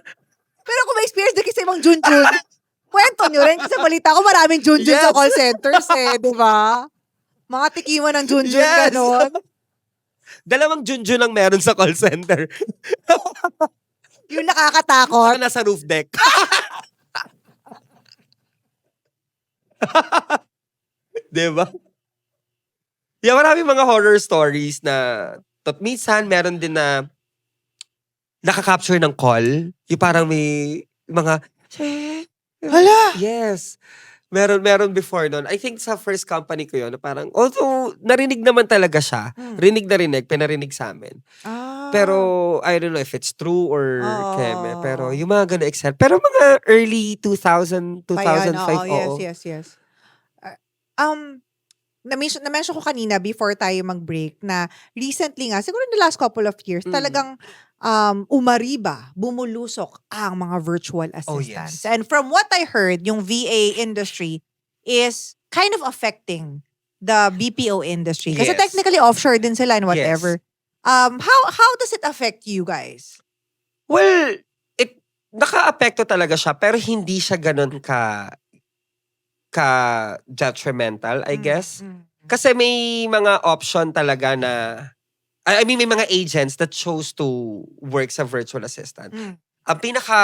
pero kung may experience din kayo sa ibang Junjun, kwento nyo rin. Kasi balita ko maraming Junjun sa Yes. call centers di ba? Mga tikiman ng Junjun, Yes. ganon. Dalawang Junjun lang meron sa call center. Yung nakakatakot. Saka nasa roof deck. Diba? Yeah, maraming mga horror stories na minsan meron din na nakaka-capture ng call. Yung parang may mga Hala! Yes. Meron before nun. I think sa first company ko yun, na parang, although narinig naman talaga siya, rinig na rinig, pinarinig sa amin. Pero, I don't know if it's true or keme. Pero, yung mga gano'ng excel. Pero mga early 2000, 2005, oo. Yes. Na-mention ko kanina before tayo mag-break na recently nga, siguro in the last couple of years, talagang bumulusok ang mga virtual assistants. yes. And from what I heard, yung VA industry is kind of affecting the BPO industry. Kasi Yes. technically offshore din sila and whatever. How does it affect you guys? Well, naka-apekto talaga siya, pero hindi siya ganun ka detrimental, I guess. Kasi may mga option talaga na, I mean, may mga agents that chose to work sa virtual assistant. Ang pinaka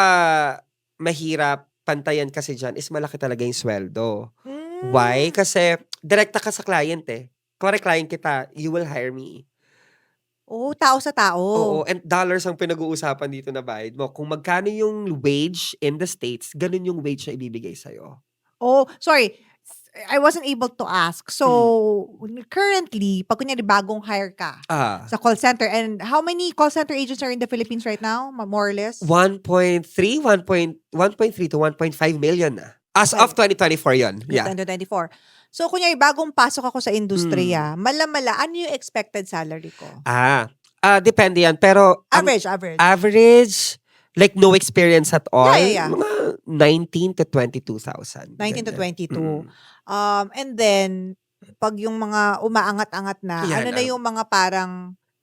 mahirap pantayan kasi dyan is malaki talaga yung sweldo. Why? Kasi direkta ka sa client eh. Kung client kita, you will hire me. Oh, tao sa tao. Oo, and dollars ang pinag-uusapan dito na bayad mo. Kung magkano yung wage in the States, ganun yung wage na ibibigay sa'yo. Oh, sorry. I wasn't able to ask. So, currently, pag kunyari bagong hire ka Ah, sa call center, and how many call center agents are in the Philippines right now? More or less? 1.3 to 1.5 million na. As Okay. of 2024 yon. Yeah. Yeah. 2024. So, kunyari, bagong pasok ako sa industriya, mala-mala, ano yung expected salary ko? Depende yan. Pero ang Average. average, like no experience at all, Yeah. mga 19 to 22,000. 19 to Ganyan. 22. And then, pag yung mga umaangat-angat na, Yan ano na ang- yung mga parang,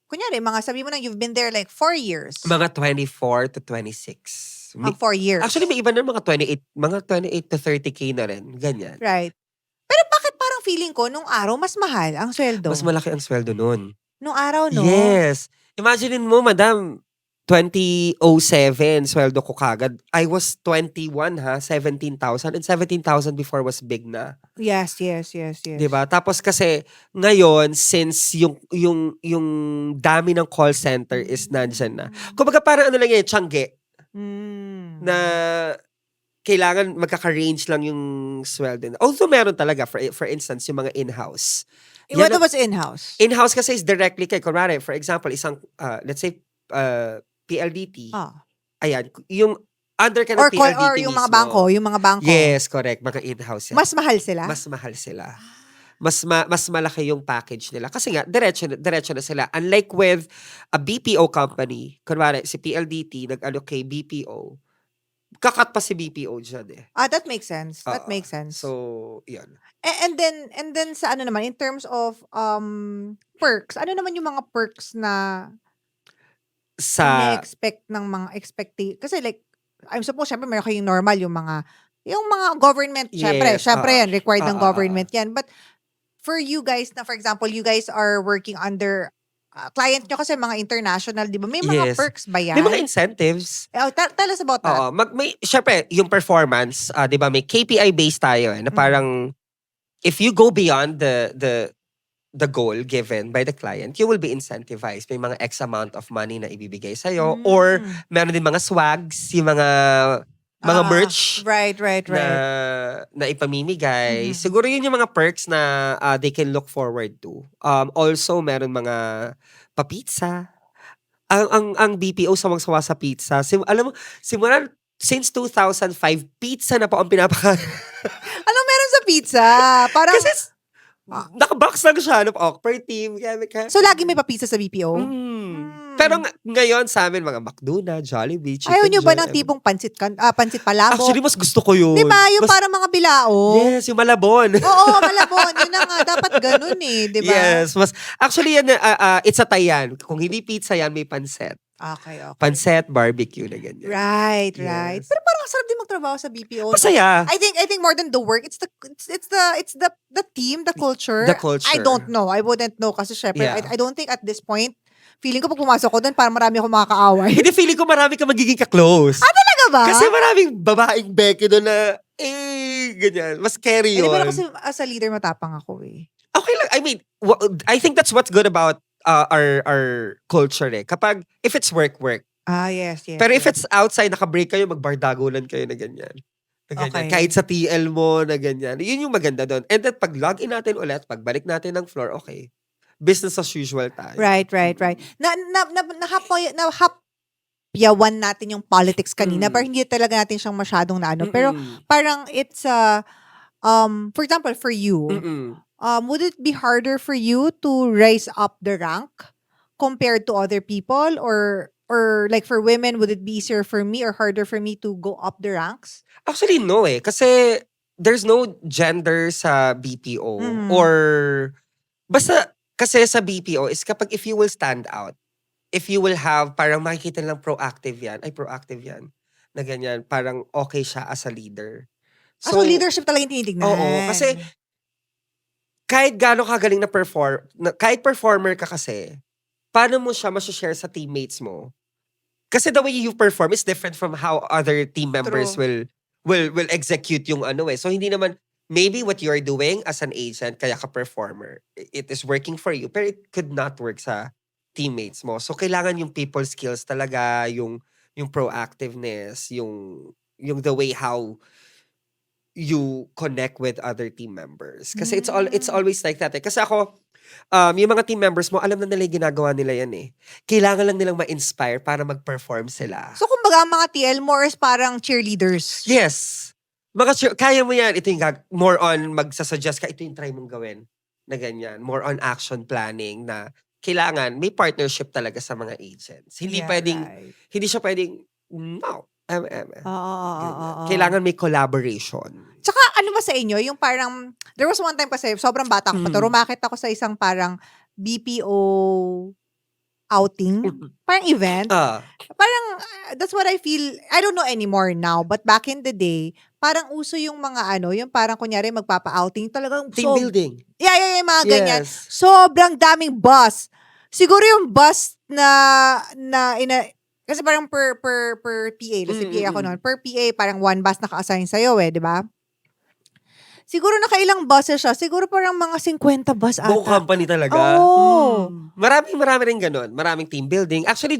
kunyari, mga sabi mo na, you've been there like 4 years. Mga 24 to 26. Ang 4 years. Actually, may iba na mga 28 to 30K na rin. Ganyan. Right. Pero bakit parang feeling ko, nung araw, mas mahal ang sweldo? Mas malaki ang sweldo nun. Nung araw, no? Yes. Imagine mo, madam, 2007, sweldo ko kagad. I was 21 ha, 17,000. And 17,000 before was big na. Yes. 'Di ba? Tapos kasi ngayon since yung dami ng call center is nandyan na. Kumbaga parang ano lang yan, tiyangge Mm. na kailangan magkaka-range lang yung sweldo. Although meron talaga for instance yung mga in-house. What Yan ang- was in-house? In-house kasi is directly kay kunwari, for example, isang let's say PLDT. Ayan, yung under ka ng Or, PLDT or yung mga mismo. bangko. Yes, correct. Mga in-house yan. Mas mahal sila? Mas mahal sila. Mas malaki yung package nila. Kasi nga, diretso na sila. Unlike with a BPO company, kunwari, si PLDT, nag-allocate BPO, kakat pa si BPO dyan eh. That makes sense. That Oo. makes sense. So, yun. And then sa ano naman, in terms of perks, ano naman yung mga perks na Sa, na-expect ng mga Kasi like, I'm supposed, syempre meron kayong normal, yung mga government, syempre Yes, yan, required ng oo. government yan. But for you guys na, for example, you guys are working under, client nyo kasi mga international, di ba? May mga Yes. perks ba yan? may mga incentives. Tell us about that. Oo. Syempre, yung performance, di ba, may KPI-based tayo eh, na parang, if you go beyond the goal given by the client, you will be incentivized. May mga X amount of money na ibibigay sa'yo. Or, meron din mga swags, yung mga merch Right. na ipamimigay. Siguro yun yung mga perks na they can look forward to. Also, meron mga papizza. Ang BPO sawang-sawa sa pizza. Alam mo, simulan, since 2005, pizza na po ang pinapakain. Anong meron sa pizza? Parang, Kasi nakabox lang siya, per team. so lagi may papizza sa BPO? Pero ngayon sa amin, mga McDo na, Jollibee, Chicken Ayaw nyo ba Joy, ng tipong pansit palabok? Actually, mas gusto ko yun. Diba? Yung Mas- parang mga bilao. Yes, yung malabon. Oo, malabon. Yun na nga. Dapat ganun eh. Diba? Yes, actually yan, it's a tie yan. Kung hindi pizza yan, may pancet. Okay. Pancet, barbecue na ganyan. Right. Yes. Pero parang sarap din magtrabaho sa BPO. no? Masaya. I think more than the work, it's the team, the culture. The culture. I don't know. I wouldn't know kasi syempre, Yeah. I don't think at this point, feeling ko pag pumasok ko doon, parang marami akong makakaaway. Hindi, feeling ko marami ka magiging ka-close. Talaga ba? Kasi maraming babaeng beke doon na, ganyan. Mas carry Hindi, yun. pero kasi as a leader, matapang ako eh. Okay lang. I mean, I think that's what's good about our culture eh. Kapag, if it's work. Yes. Pero if it's outside, naka-break kayo, magbardagulan kayo na ganyan. Na ganyan. Okay. Kahit sa TL mo, na ganyan. Yun yung maganda doon. And then, pag login natin ulit, pagbalik natin ng floor, okay. Business as usual tayo. Right. Nahapyawan natin yung politics kanina, pero hindi talaga natin siyang masyadong naano. Pero parang it's, for example, for you, would it be harder for you to rise up the rank compared to other people? Or like for women, would it be easier for me or harder for me to go up the ranks? Actually, no eh. Kasi, there's no gender sa BPO. Or, basta, kasi sa BPO is kapag if you will stand out, if you will have, parang makikita lang proactive yan, na ganyan, parang okay siya as a leader. So leadership talaga yung tinitignan. Oo, kasi kahit gaano kagaling na kahit performer ka kasi, paano mo siya share sa teammates mo? Kasi the way you perform is different from how other team members will execute yung ano eh. So hindi naman, maybe what you're doing as an agent, kaya ka performer, it is working for you, pero it could not work sa teammates mo. So kailangan yung people skills talaga, yung proactiveness, yung the way how you connect with other team members. Kasi it's always like that. Kasi ako, yung mga team members mo, alam na nila yung ginagawa nila yan eh. Kailangan lang nilang ma-inspire para mag-perform sila. So, kumbaga, ang mga TL more is parang cheerleaders. Yes. Kaya mo yan. Ito yung more on magsasuggest ka, ito yung try mong gawin na ganyan. More on action planning na kailangan may partnership talaga sa mga agents. Hindi right. hindi siya pwedeng, no, Oo. kailangan may collaboration. Tsaka ano ba sa inyo, yung parang, there was one time kasi, sobrang bata ko pa to, rumakit ako sa isang parang BPO outing, parang event. Parang, that's what I feel, I don't know anymore now, but back in the day, parang uso yung mga yung parang kunyari magpapa-outing, talagang Team building. Yeah, mga ganyan. Yes. Sobrang daming bus. Siguro yung bus kasi parang per PA, kasi PA ako noon, per PA, parang one bus naka-assign sa'yo di ba? Siguro nakailang buses siya. Siguro parang mga 50 bus ata. Buong company talaga. Oo. Marami rin ganun. Maraming team building. Actually,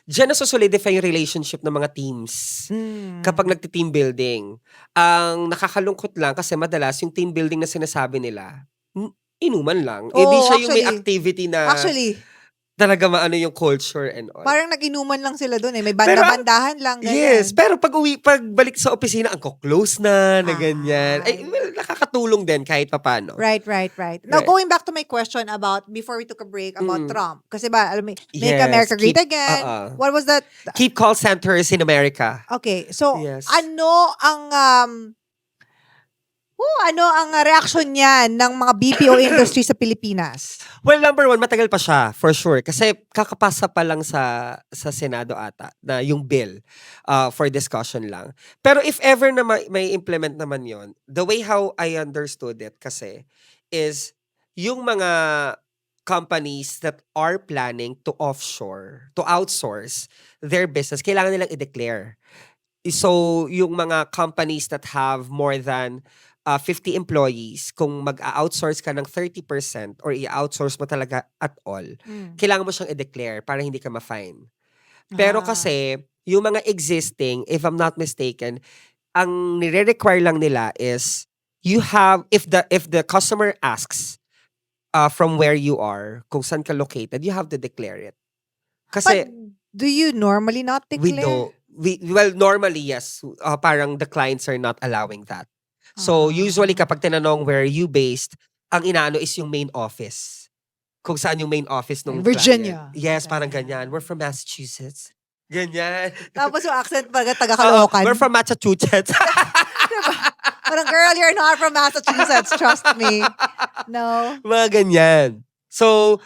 dyan nasusolidify yung relationship ng mga teams. Kapag nagti-team building. Ang nakakalungkot lang kasi madalas yung team building na sinasabi nila, inuman lang. Di siya yung may activity na talaga maano yung culture and all. Parang nag-inuman lang sila doon May banda-bandahan lang. Ganyan. Yes. Pero pagbalik sa opisina, ang close na ganyan. Ay, well, nakakatulong din kahit papano. Right. Now, going back to my question about, before we took a break, about Trump. Kasi ba, alam mo, Make America Great Again. What was that? Keep call centers in America. Okay. So, Yes. ano ang reaction niyan ng mga BPO industry sa Pilipinas? Well, number one, matagal pa siya, for sure. Kasi kakapasa pa lang sa Senado ata, na yung bill for discussion lang. Pero if ever na may implement naman yon, the way how I understood it kasi, is yung mga companies that are planning to outsource their business, kailangan nilang i-declare. So, yung mga companies that have more than 50 employees, kung mag-outsource ka ng 30% or i-outsource mo talaga at all, kailangan mo siyang i-declare para hindi ka ma-fine. Pero kasi, yung mga existing, if I'm not mistaken, ang nire-require lang nila is, you have, if the customer asks from where you are, kung saan ka located, you have to declare it. Kasi, But do you normally not declare? Well, normally, yes. Parang the clients are not allowing that. So, usually, kapag tinanong where you based, ang inaano is yung main office. Kung saan yung main office ng Virginia. client. Yes, parang ganyan. We're from Massachusetts. Ganyan. Tapos yung accent pa, taga-Caloocan. We're from Massachusetts. Diba? Parang, girl, you're not from Massachusetts. Trust me. No? Mga ganyan. So,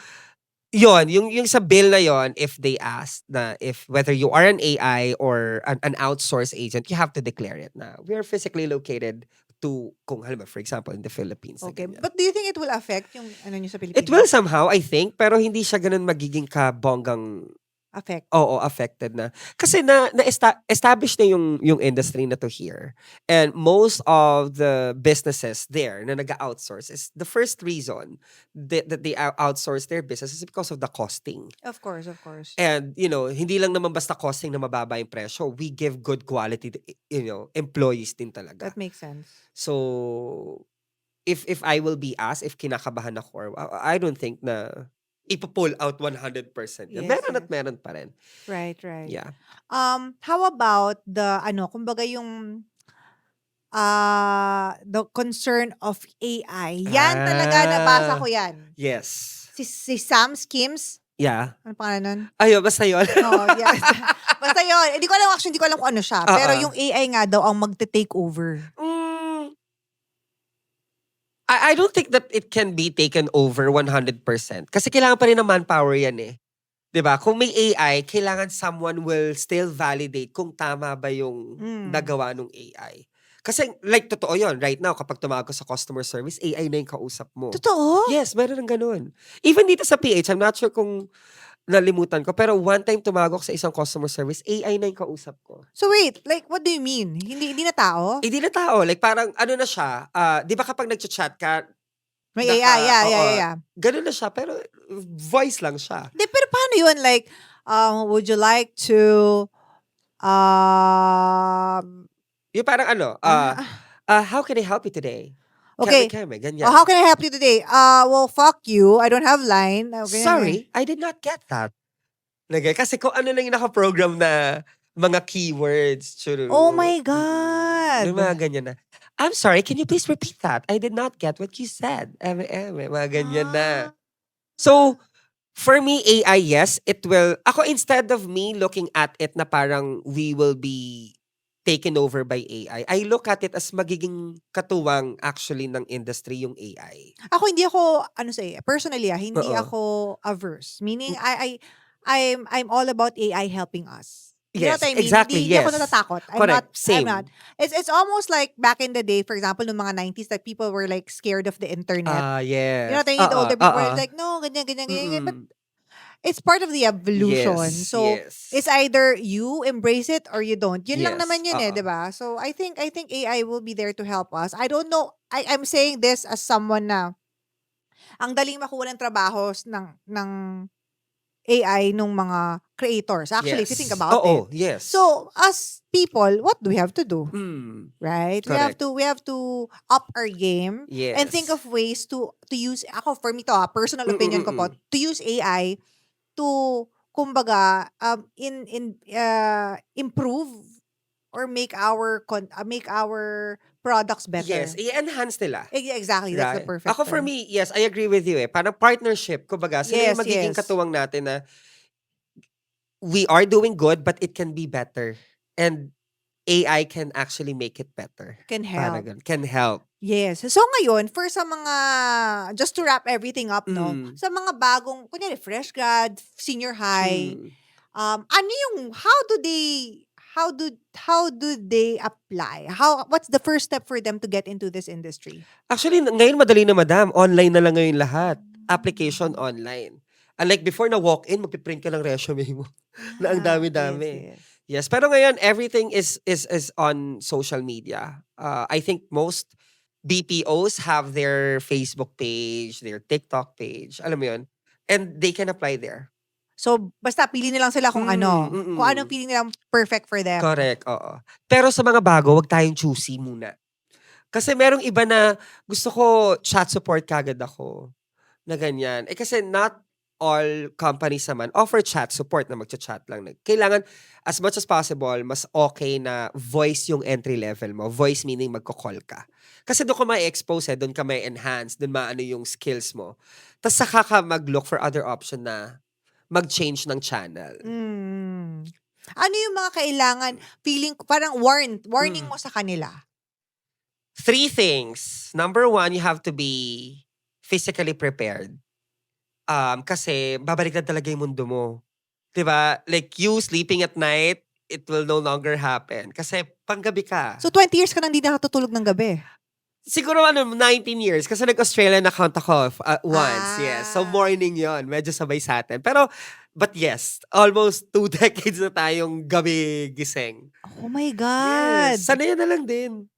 yung sa bill na yon, if they ask na whether you are an AI or an outsourced agent, you have to declare it na we are physically located to, kung halimbawa, for example, in the Philippines. Okay. Ganyan. But do you think it will affect yung nyo sa Pilipinas? It will somehow, I think, pero hindi siya ganun magiging kabonggang affect. Oo, affected na. Kasi na-establish na yung industry na to here. And most of the businesses there na nag-outsource is the first reason that they outsource their business is because of the costing. Of course. And, hindi lang naman basta costing na mababa yung presyo. We give good quality, employees din talaga. That makes sense. So, if I will be asked, if kinakabahan ako, I don't think na ipo-pull out 100%. Yes, Meron pa rin. Right. Yeah. How about the kumbaga yung the concern of AI? Yan talaga, nabasa ko yan. Yes. Si Sam Skims. Yeah. Ano pangalan nun? Ayo, basta yun. Oh, yeah. Basta yun. Hindi ko alam kung ano siya. Pero yung AI nga daw ang magte-take over. I don't think that it can be taken over 100%. Kasi kailangan pa rin ng manpower yan eh. 'Di ba? Kung may AI, kailangan someone will still validate kung tama ba yung nagawa ng AI. Kasi like totoo yun. Right now, kapag tumawag ko sa customer service, AI na yung kausap mo. Totoo? Yes, meron ng ganun. Even dito sa PH, I'm not sure kung nalimutan ko. Pero one time tumawag ako sa isang customer service, AI na yung kausap ko. So wait, like what do you mean? Hindi na tao? Hindi na tao. Like parang ano na siya, di ba kapag nag-chat ka, may AI, yeah. Ganun na siya, pero voice lang siya. Di, pero paano yun? Like, would you like to, Yung parang How can I help you today? Okay. Keme, Oh, ganyan. how can I help you today? Well, fuck you. I don't have line. Okay. Sorry, I did not get that. Kasi kung ano lang yung nakaprogram na mga keywords. Oh Churu. my May mga God. ganyan na. I'm sorry, can you please repeat that? I did not get what you said. Mga ganyan na. Ah. So, for me, AI, yes, it will. Ako, instead of me looking at it na parang we will be taken over by I look at it as magiging katuwang actually ng industry yung AI. Ako hindi ako personally hindi Oo. ako averse. Meaning Mm. I'm all about AI helping us. You know Yes, what I mean? exactly, Hindi ako yes. natatakot. Correct, I'm not. same. It's almost like back in the day, for example, noong mga 90s that people were like scared of the internet. You know Yes. what I mean? The older people Oo. were like, no, ganyan, ganyan, ganyan. But Mm. it's part of the evolution. Yes, So, yes. it's either you embrace it or you don't. Yun lang Yes, naman yun oo. 'di ba? So, I think AI will be there to help us. I don't know. I'm saying this as someone na ang daling makuha ng trabaho ng AI nung mga creators. Actually, if you think Yes. about it. Oo, yes. So, as people, what do we have to do? Right? Correct. We have to up our game and think Yes. of ways to use for me to personal opinion ko po, Mm. to use AI to kumbaga improve or make our products better. Yes, i-enhance nila. Exactly, that's the Right? perfect Ako for term. me, yes, I agree with you eh. Parang partnership, kumbaga, sila yung Yes, magiging yes. katuwang natin na we are doing good but it can be better. And AI can actually make it better. Can Parang help. ganun. Can help. Yes. So ngayon, for sa mga, just to wrap everything up, no? Sa mga bagong, kunyari, fresh grad, senior high, ano yung, how do they apply? What's the first step for them to get into this industry? Actually, ngayon madali na madam. Online na lang ngayon lahat. Application online. Unlike before na walk-in, magpiprint ka ng resume mo. Na ang Yes, dami-dami. yes. Yes, pero ngayon everything is on social media. I think most BPOs have their Facebook page, their TikTok page, alam mo 'yun? And they can apply there. So, basta pili nilang sila kung kung anong feeling nilang perfect for them. Correct, oo. Pero sa mga bago, wag tayong choosy muna. Kasi merong iba na gusto ko chat support kagad ako. Na ganyan. Kasi not all companies naman offer chat support na magcha-chat lang. Kailangan, as much as possible, mas okay na voice yung entry level mo. Voice meaning magko-call ka. Kasi doon ka may expose doon ka may enhance, doon maano yung skills mo. Tapos saka ka mag-look for other option na mag-change ng channel. Ano yung mga kailangan, feeling, parang warning mo sa kanila? 3 things. Number 1, you have to be physically prepared. Kasi babalik na talaga yung mundo mo. 'Di ba? Like you sleeping at night, it will no longer happen. Kasi panggabi ka. So, 20 years ka nang hindi nakatutulog ng gabi? Siguro 19 years. Kasi nag-Australian account ako once. Yes. So morning yon. Medyo sabay sa atin. Pero, but yes, almost 2 decades na tayong gabi gising. Oh my God! Yes. Sanayan na lang din.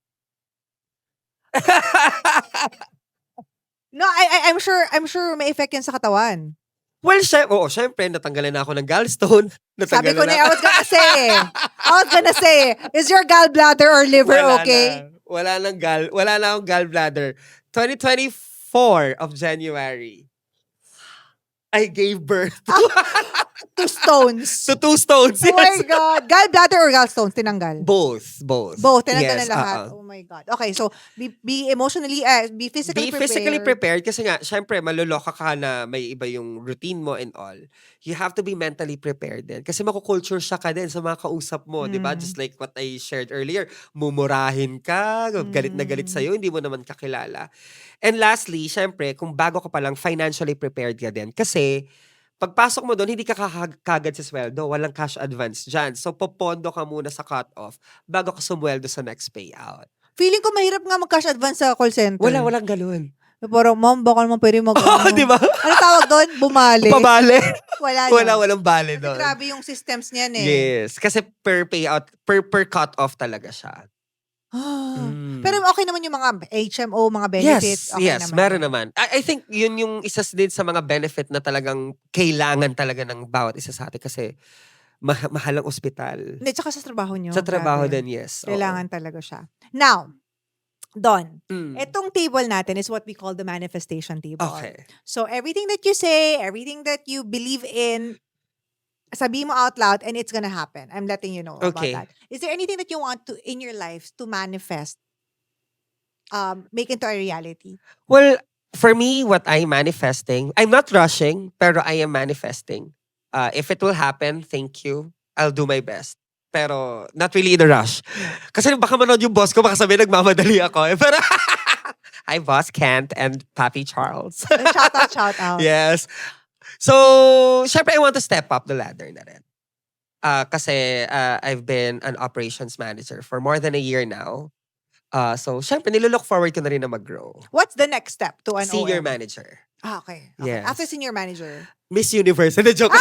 No, I'm sure may effect yan sa katawan. Well, syempre, natanggalan na ako ng gallstone. Sabi ko Natanggalan na, I was gonna say, is your gallbladder or liver okay? Wala na akong gallbladder. 2024 of January, I gave birth to stones. to 2 stones. Oh my Yes. God. Gallbladder or gallstones? Tinanggal? Both. Both. Tinanggal Yes, na lahat. Oh my God. Okay, so be emotionally, be physically Be prepared. physically prepared kasi nga, syempre, maluloka ka na may iba yung routine mo and all. You have to be mentally prepared din. Kasi makukulture shock ka din sa mga kausap mo, di ba? Just like what I shared earlier, mumurahin ka, galit na galit sa'yo, hindi mo naman kakilala. And lastly, syempre, kung bago ka palang, financially prepared ka din. Kasi, pagpasok mo doon, hindi ka kagad sa sweldo. Walang cash advance dyan. So, popondo ka muna sa cut-off bago ka sumweldo sa next payout. Feeling ko mahirap nga mag-cash advance sa call center. Walang ganun. Parang, ma'am, baka naman pwede Di ba? Ano tawag doon? Bumali? Pabale. Wala. Walang bale Kasi doon. grabe yung systems niyan eh. Yes. Kasi per payout, per cut-off talaga siya. Pero okay naman yung mga HMO, mga benefits. Yes, naman. meron naman. I think yun yung isa din sa mga benefit na talagang kailangan talaga ng bawat isa sa atin kasi mahal ang ospital. Hindi, tsaka sa trabaho nyo. Sa trabaho grabe. din, yes. Oo. Kailangan talaga siya. Now, Don, Mm. etong table natin is what we call the manifestation table. Okay. So everything that you say, everything that you believe in, sabihin mo out loud and it's gonna happen. I'm letting you know Okay. about that. Is there anything that you want to in your life to manifest, make into a reality? Well, for me, what I'm manifesting, I'm not rushing, pero I am manifesting. If it will happen, thank you. I'll do my best. Pero not really in a rush. Kasi baka manood yung boss ko, baka sabihin nagmamadali ako. Pero hi, Boss Kent and Papi Charles. Shout out. Yes. So, syempre, I want to step up the ladder na rin. Kasi I've been an operations manager for more than a year now. So, syempre, nililook forward ko na rin na mag-grow. What's the next step to an Senior OM? manager. Okay. Yes. After senior manager. Miss Universe. Hindi, joke.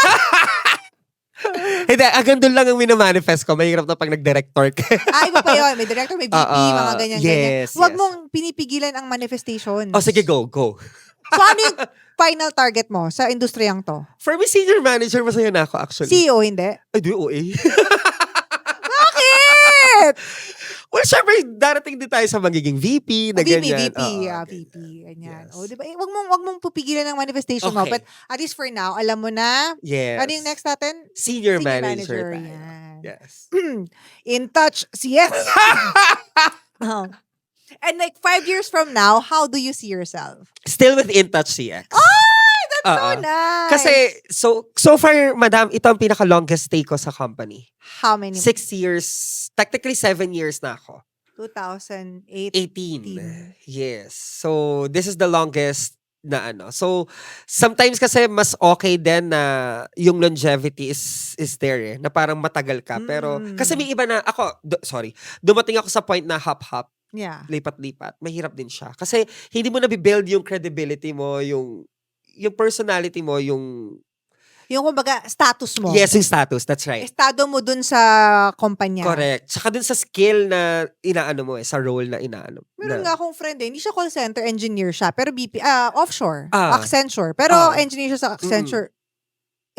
Hindi, hanggang doon lang ang minamanifest ko. Mahirap na pag nag-director ka. Iba pa yun. May director, may VP, mga ganyan-ganyan. yes, Huwag yes. mong pinipigilan ang manifestations. Oh, sige, go. So, ano yung final target mo sa industriyang to? For me, senior manager, masaya na ako actually. CEO, hindi? Ay, di OA. Bakit? Well, syempre, darating din tayo sa magiging VP na ganyan. VP. Oo, VP. Ganyan. Yes. O, di ba? Wag mong pupigilan ng manifestation mo. Okay. But at least for now, alam mo na. Yes. Ano yung next natin? Senior manager tayo. Yan. Yes. In touch, CS. Oh. And like 5 years from now, how do you see yourself? Still with InTouch CX. That's so nice. Kasi, so far, madam, ito ang pinaka-longest stay ko sa company. How many? 6 years, technically 7 years na ako. 2008. 18. Yes. So, this is the longest na ano. So, sometimes kasi mas okay din na yung longevity is there eh. Na parang matagal ka. Pero, kasi may iba na, dumating ako sa point na hop-hop, Yeah. lipat-lipat. Mahirap din siya. Kasi, hindi mo nabibuild yung credibility mo, yung personality mo, yung Yung kumbaga, status mo. yes, yung status. That's right. Estado mo dun sa kumpanya. Correct. Saka dun sa skill na inaano mo sa role na inaano. Meron nga akong friend hindi siya call center engineer siya, pero offshore, Ah. Accenture. Pero Ah. engineer siya sa Accenture.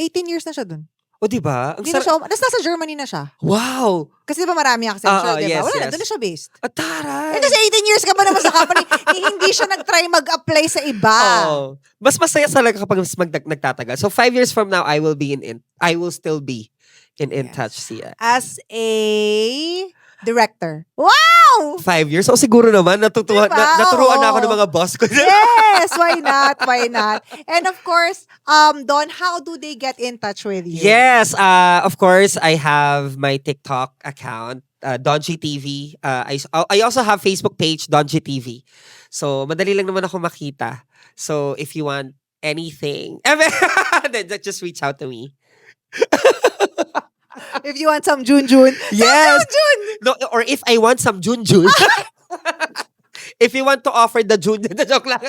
18 years na siya dun. O, diba? Ang Hindi na siya, nasa Germany na siya. Wow! Kasi di ba marami Accenture, di ba? Yes, Wala na, yes. doon na siya based. Taray! Kasi 18 years ka ba naman sa company, hindi siya nag-try mag-apply sa iba. Oo. Mas masaya talaga kapag mas nagtatagal. So 5 years from now, I will still be in InTouch CX. As a director. Wow! 5 years? O siguro naman, Diba? naturuan na ako Oo. ng mga boss ko. Yes! Why not? Why not? And of course, Don, how do they get in touch with you? Yes, of course, I have my TikTok account, Donji TV. I also have Facebook page, Donji TV. So, madali lang naman ako makita. So, if you want anything, then just reach out to me. If you want some Junjun. Yes. Jun! No, or if I want some Junjun. If you want to offer the Junjun, the joke lang.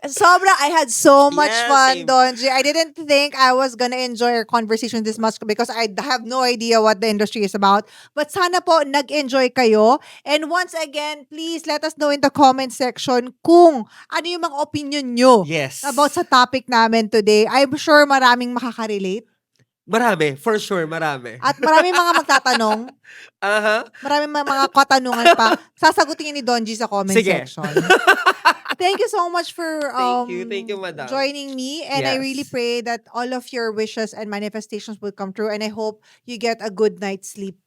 Sobra, I had so much Yes, fun, same. Donji. I didn't think I was gonna enjoy our conversation this much because I have no idea what the industry is about. But sana po nag-enjoy kayo. And once again, please let us know in the comment section kung ano yung mga opinion nyo Yes. about sa topic namin today. I'm sure maraming makaka-relate. Marami. For sure, marami. At maraming mga magtatanong. Aha. Maraming mga katanungan pa. Sasagutin yun ni Donji sa comment Sige. section. Thank you so much for Thank you, madam. joining me. And I Yes. really pray that all of your wishes and manifestations will come true. And I hope you get a good night's sleep.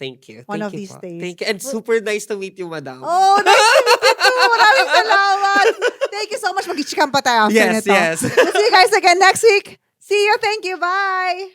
Thank you. One Thank of you these po. days. Thank you. And super nice to meet you, madam. Oh, nice to meet you too. Maraming salamat. Thank you so much. Mag-ichikam pa tayo after Yes, nito. yes. We'll see you guys again next week. See you. Thank you. Bye.